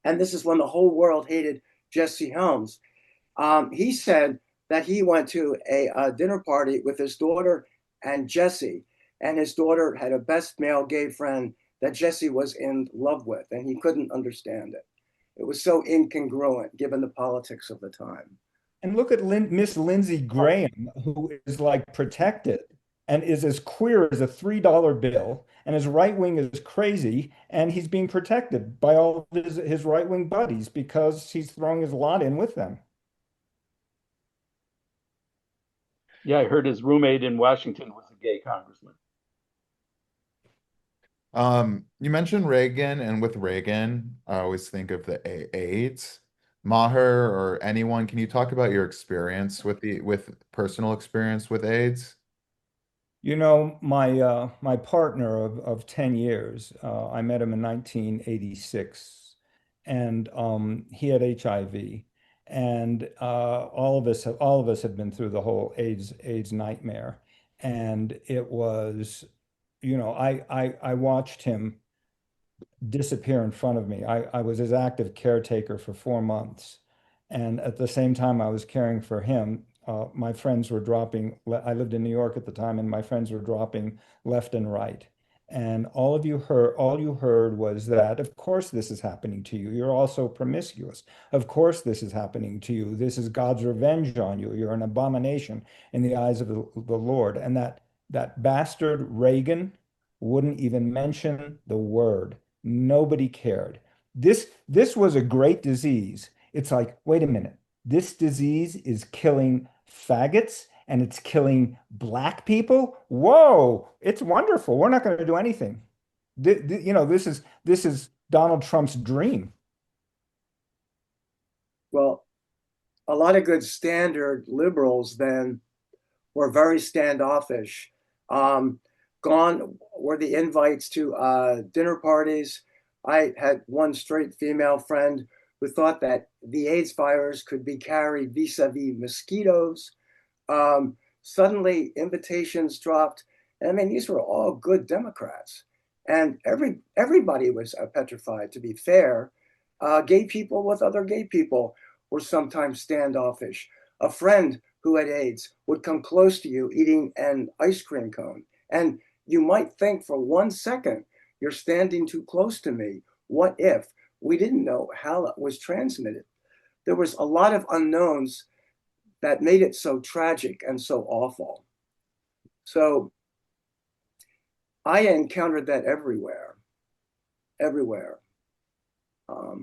Speaker 6: and this is when the whole world hated Jesse Helms. He said that he went to a dinner party with his daughter and Jesse, and his daughter had a best male gay friend that Jesse was in love with, and he couldn't understand it. It was so incongruent given the politics of the time.
Speaker 3: And look at Miss Lindsey Graham, who is like protected and is as queer as a $3 bill, and his right wing is crazy, and he's being protected by all of his right wing buddies because he's throwing his lot in with them.
Speaker 5: Yeah, I heard his roommate in Washington was a gay congressman.
Speaker 1: You mentioned Reagan, and with Reagan, I always think of the AIDS. Maher or anyone, can you talk about your experience with personal experience with AIDS?
Speaker 3: You know, my partner of 10 years, I met him in 1986, and he had HIV, and all of us have been through the whole AIDS nightmare, and it was, you know, I watched him disappear in front of me. I was his active caretaker for 4 months. And at the same time I was caring for him, my friends were dropping. I lived in New York at the time, and my friends were dropping left and right. And all you heard was that, of course, this is happening to you. You're also promiscuous. Of course, this is happening to you. This is God's revenge on you. You're an abomination in the eyes of the Lord. And that bastard Reagan wouldn't even mention the word. Nobody cared. This was a great disease. It's like, wait a minute. This disease is killing faggots and it's killing black people. Whoa, it's wonderful. We're not going to do anything. This is Donald Trump's dream.
Speaker 6: Well, a lot of good standard liberals then were very standoffish. Gone were the invites to dinner parties. I had one straight female friend who thought that the AIDS virus could be carried vis-a-vis mosquitoes. Suddenly, invitations dropped. And I mean, these were all good Democrats, and everybody was petrified. To be fair, gay people with other gay people were sometimes standoffish. A friend who had AIDS would come close to you eating an ice cream cone, and you might think for 1 second, you're standing too close to me. What if? We didn't know how it was transmitted. There was a lot of unknowns that made it so tragic and so awful. So I encountered that everywhere, everywhere.
Speaker 4: My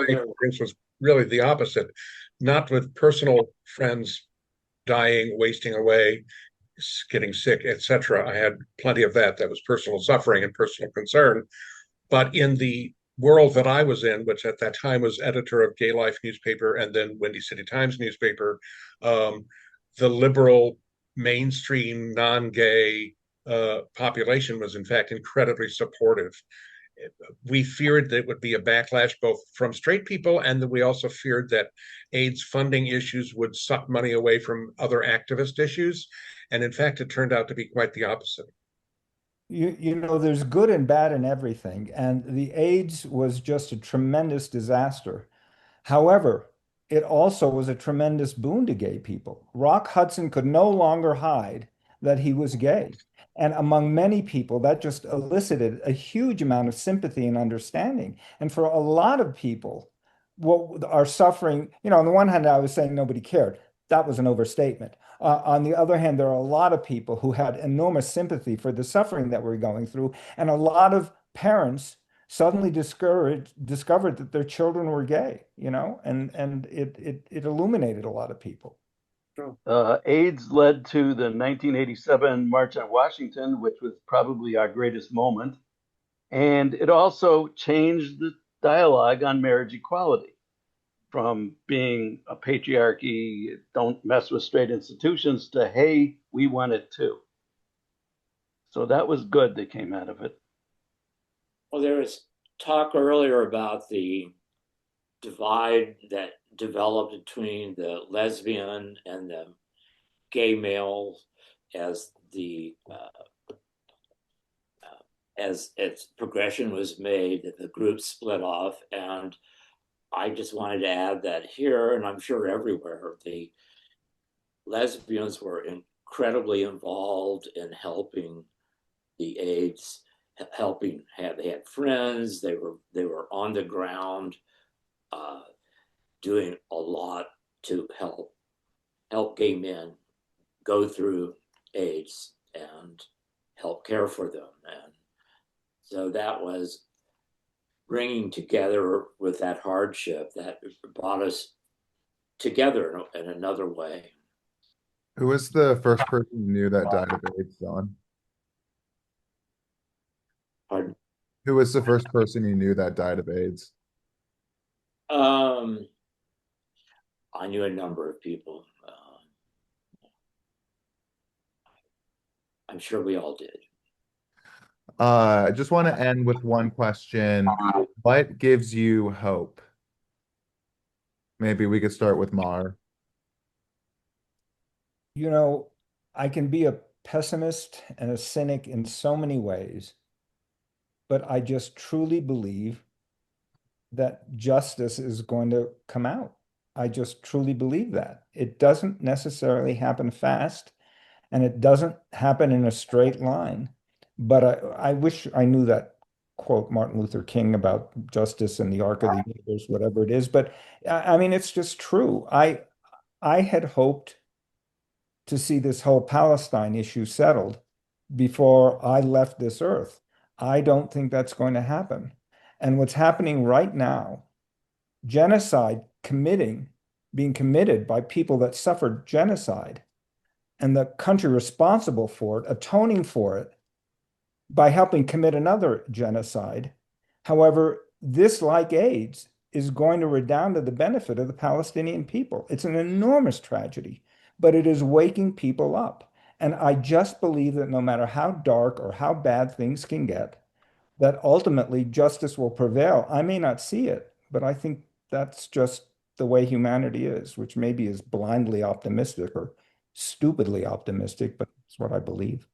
Speaker 4: experience was really the opposite, not with personal friends dying, wasting away, getting sick, etc. I had plenty of that. That was personal suffering and personal concern. But in the world that I was in, which at that time was editor of Gay Life newspaper and then Windy City Times newspaper, um, the liberal, mainstream, non-gay population was in fact incredibly supportive. We feared that it would be a backlash both from straight people, and that we also feared that AIDS funding issues would suck money away from other activist issues. And in fact, it turned out to be quite the opposite.
Speaker 3: There's good and bad in everything, and the AIDS was just a tremendous disaster. However, it also was a tremendous boon to gay people. Rock Hudson could no longer hide that he was gay. And among many people, that just elicited a huge amount of sympathy and understanding. And for a lot of people, what are suffering, on the one hand, I was saying nobody cared. That was an overstatement. On the other hand, there are a lot of people who had enormous sympathy for the suffering that we're going through, and a lot of parents suddenly discovered that their children were gay, and it illuminated a lot of people.
Speaker 5: AIDS led to the 1987 March on Washington, which was probably our greatest moment. And it also changed the dialogue on marriage equality from being a patriarchy, don't mess with straight institutions, to, hey, we want it too. So that was good that came out of it.
Speaker 2: Well, there was talk earlier about the divide that developed between the lesbian and the gay male as the as its progression was made, that the group split off. And I just wanted to add that here, and I'm sure everywhere, the lesbians were incredibly involved in helping the AIDS, they had friends, they were on the ground, doing a lot to help gay men go through AIDS and help care for them. And so that was bringing together with that hardship that brought us together in another way.
Speaker 1: Who was the first person you knew that died of AIDS, John?
Speaker 2: Pardon?
Speaker 1: Who was the first person you knew that died of AIDS?
Speaker 2: I knew a number of people. I'm sure we all did.
Speaker 1: I just want to end with one question. What gives you hope? Maybe we could start with Maher.
Speaker 3: I can be a pessimist and a cynic in so many ways, but I just truly believe that justice is going to come out. I just truly believe that. It doesn't necessarily happen fast, and it doesn't happen in a straight line. But I wish I knew that quote Martin Luther King about justice and the arc of the universe, whatever it is. But I mean, it's just true. I had hoped to see this whole Palestine issue settled before I left this earth. I don't think that's going to happen. And what's happening right now, genocide being committed by people that suffered genocide, and the country responsible for it, atoning for it by helping commit another genocide. However, this, like AIDS, is going to redound to the benefit of the Palestinian people. It's an enormous tragedy, but it is waking people up. And I just believe that no matter how dark or how bad things can get, that ultimately justice will prevail. I may not see it, but I think that's just the way humanity is, which maybe is blindly optimistic or stupidly optimistic, but it's what I believe.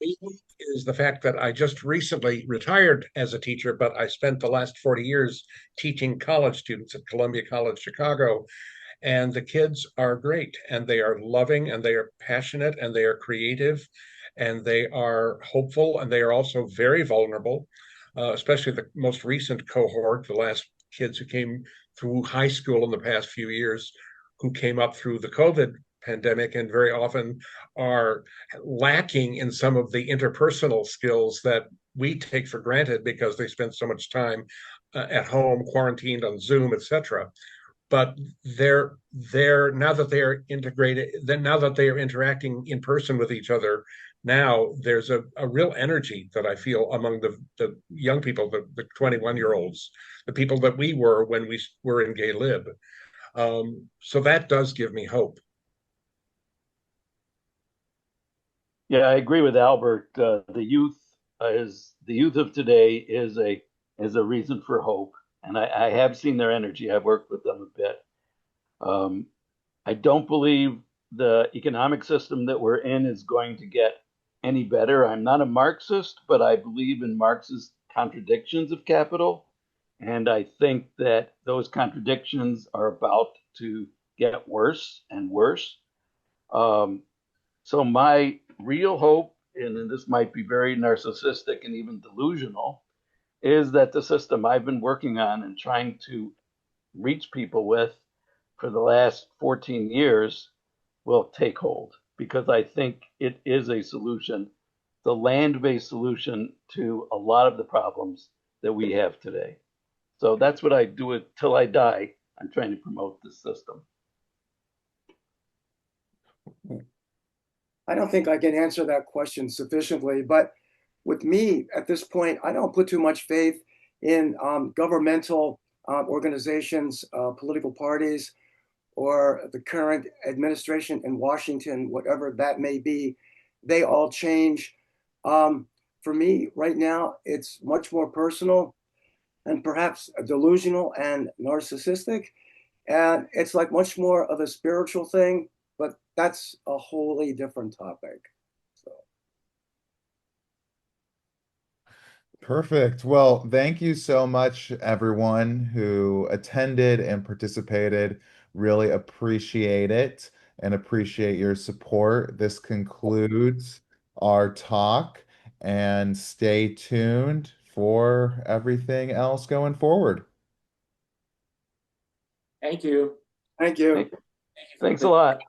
Speaker 4: Me is the fact that I just recently retired as a teacher, but I spent the last 40 years teaching college students at Columbia College Chicago. And the kids are great, and they are loving, and they are passionate, and they are creative, and they are hopeful, and they are also very vulnerable, especially the most recent cohort, the last kids who came through high school in the past few years, who came up through the COVID pandemic and very often are lacking in some of the interpersonal skills that we take for granted because they spend so much time at home, quarantined on Zoom, etc. But they're now that they are integrated, then now that they are interacting in person with each other, now there's a real energy that I feel among the young people, the 21-year-olds, the people that we were when we were in Gay Lib. So that does give me hope.
Speaker 5: Yeah, I agree with Albert. The youth of today is a reason for hope, and I have seen their energy. I've worked with them a bit. Um, I don't believe the economic system that we're in is going to get any better. I'm not a Marxist, but I believe in Marx's contradictions of capital, and I think that those contradictions are about to get worse and worse. Um, so my real hope, and this might be very narcissistic and even delusional, is that the system I've been working on and trying to reach people with for the last 14 years will take hold because I think it is a solution, the land-based solution to a lot of the problems that we have today. So that's what I do it till I die. I'm trying to promote this system.
Speaker 6: I don't think I can answer that question sufficiently, but with me at this point, I don't put too much faith in governmental organizations, political parties, or the current administration in Washington, whatever that may be. They all change. For me, right now, it's much more personal and perhaps delusional and narcissistic. And it's like much more of a spiritual thing, but that's a wholly different topic. So,
Speaker 1: Perfect. Well, thank you so much, everyone who attended and participated. Really appreciate it and appreciate your support. This concludes our talk, and stay tuned for everything else going forward.
Speaker 2: Thank you.
Speaker 6: thank you.
Speaker 5: Thanks a lot.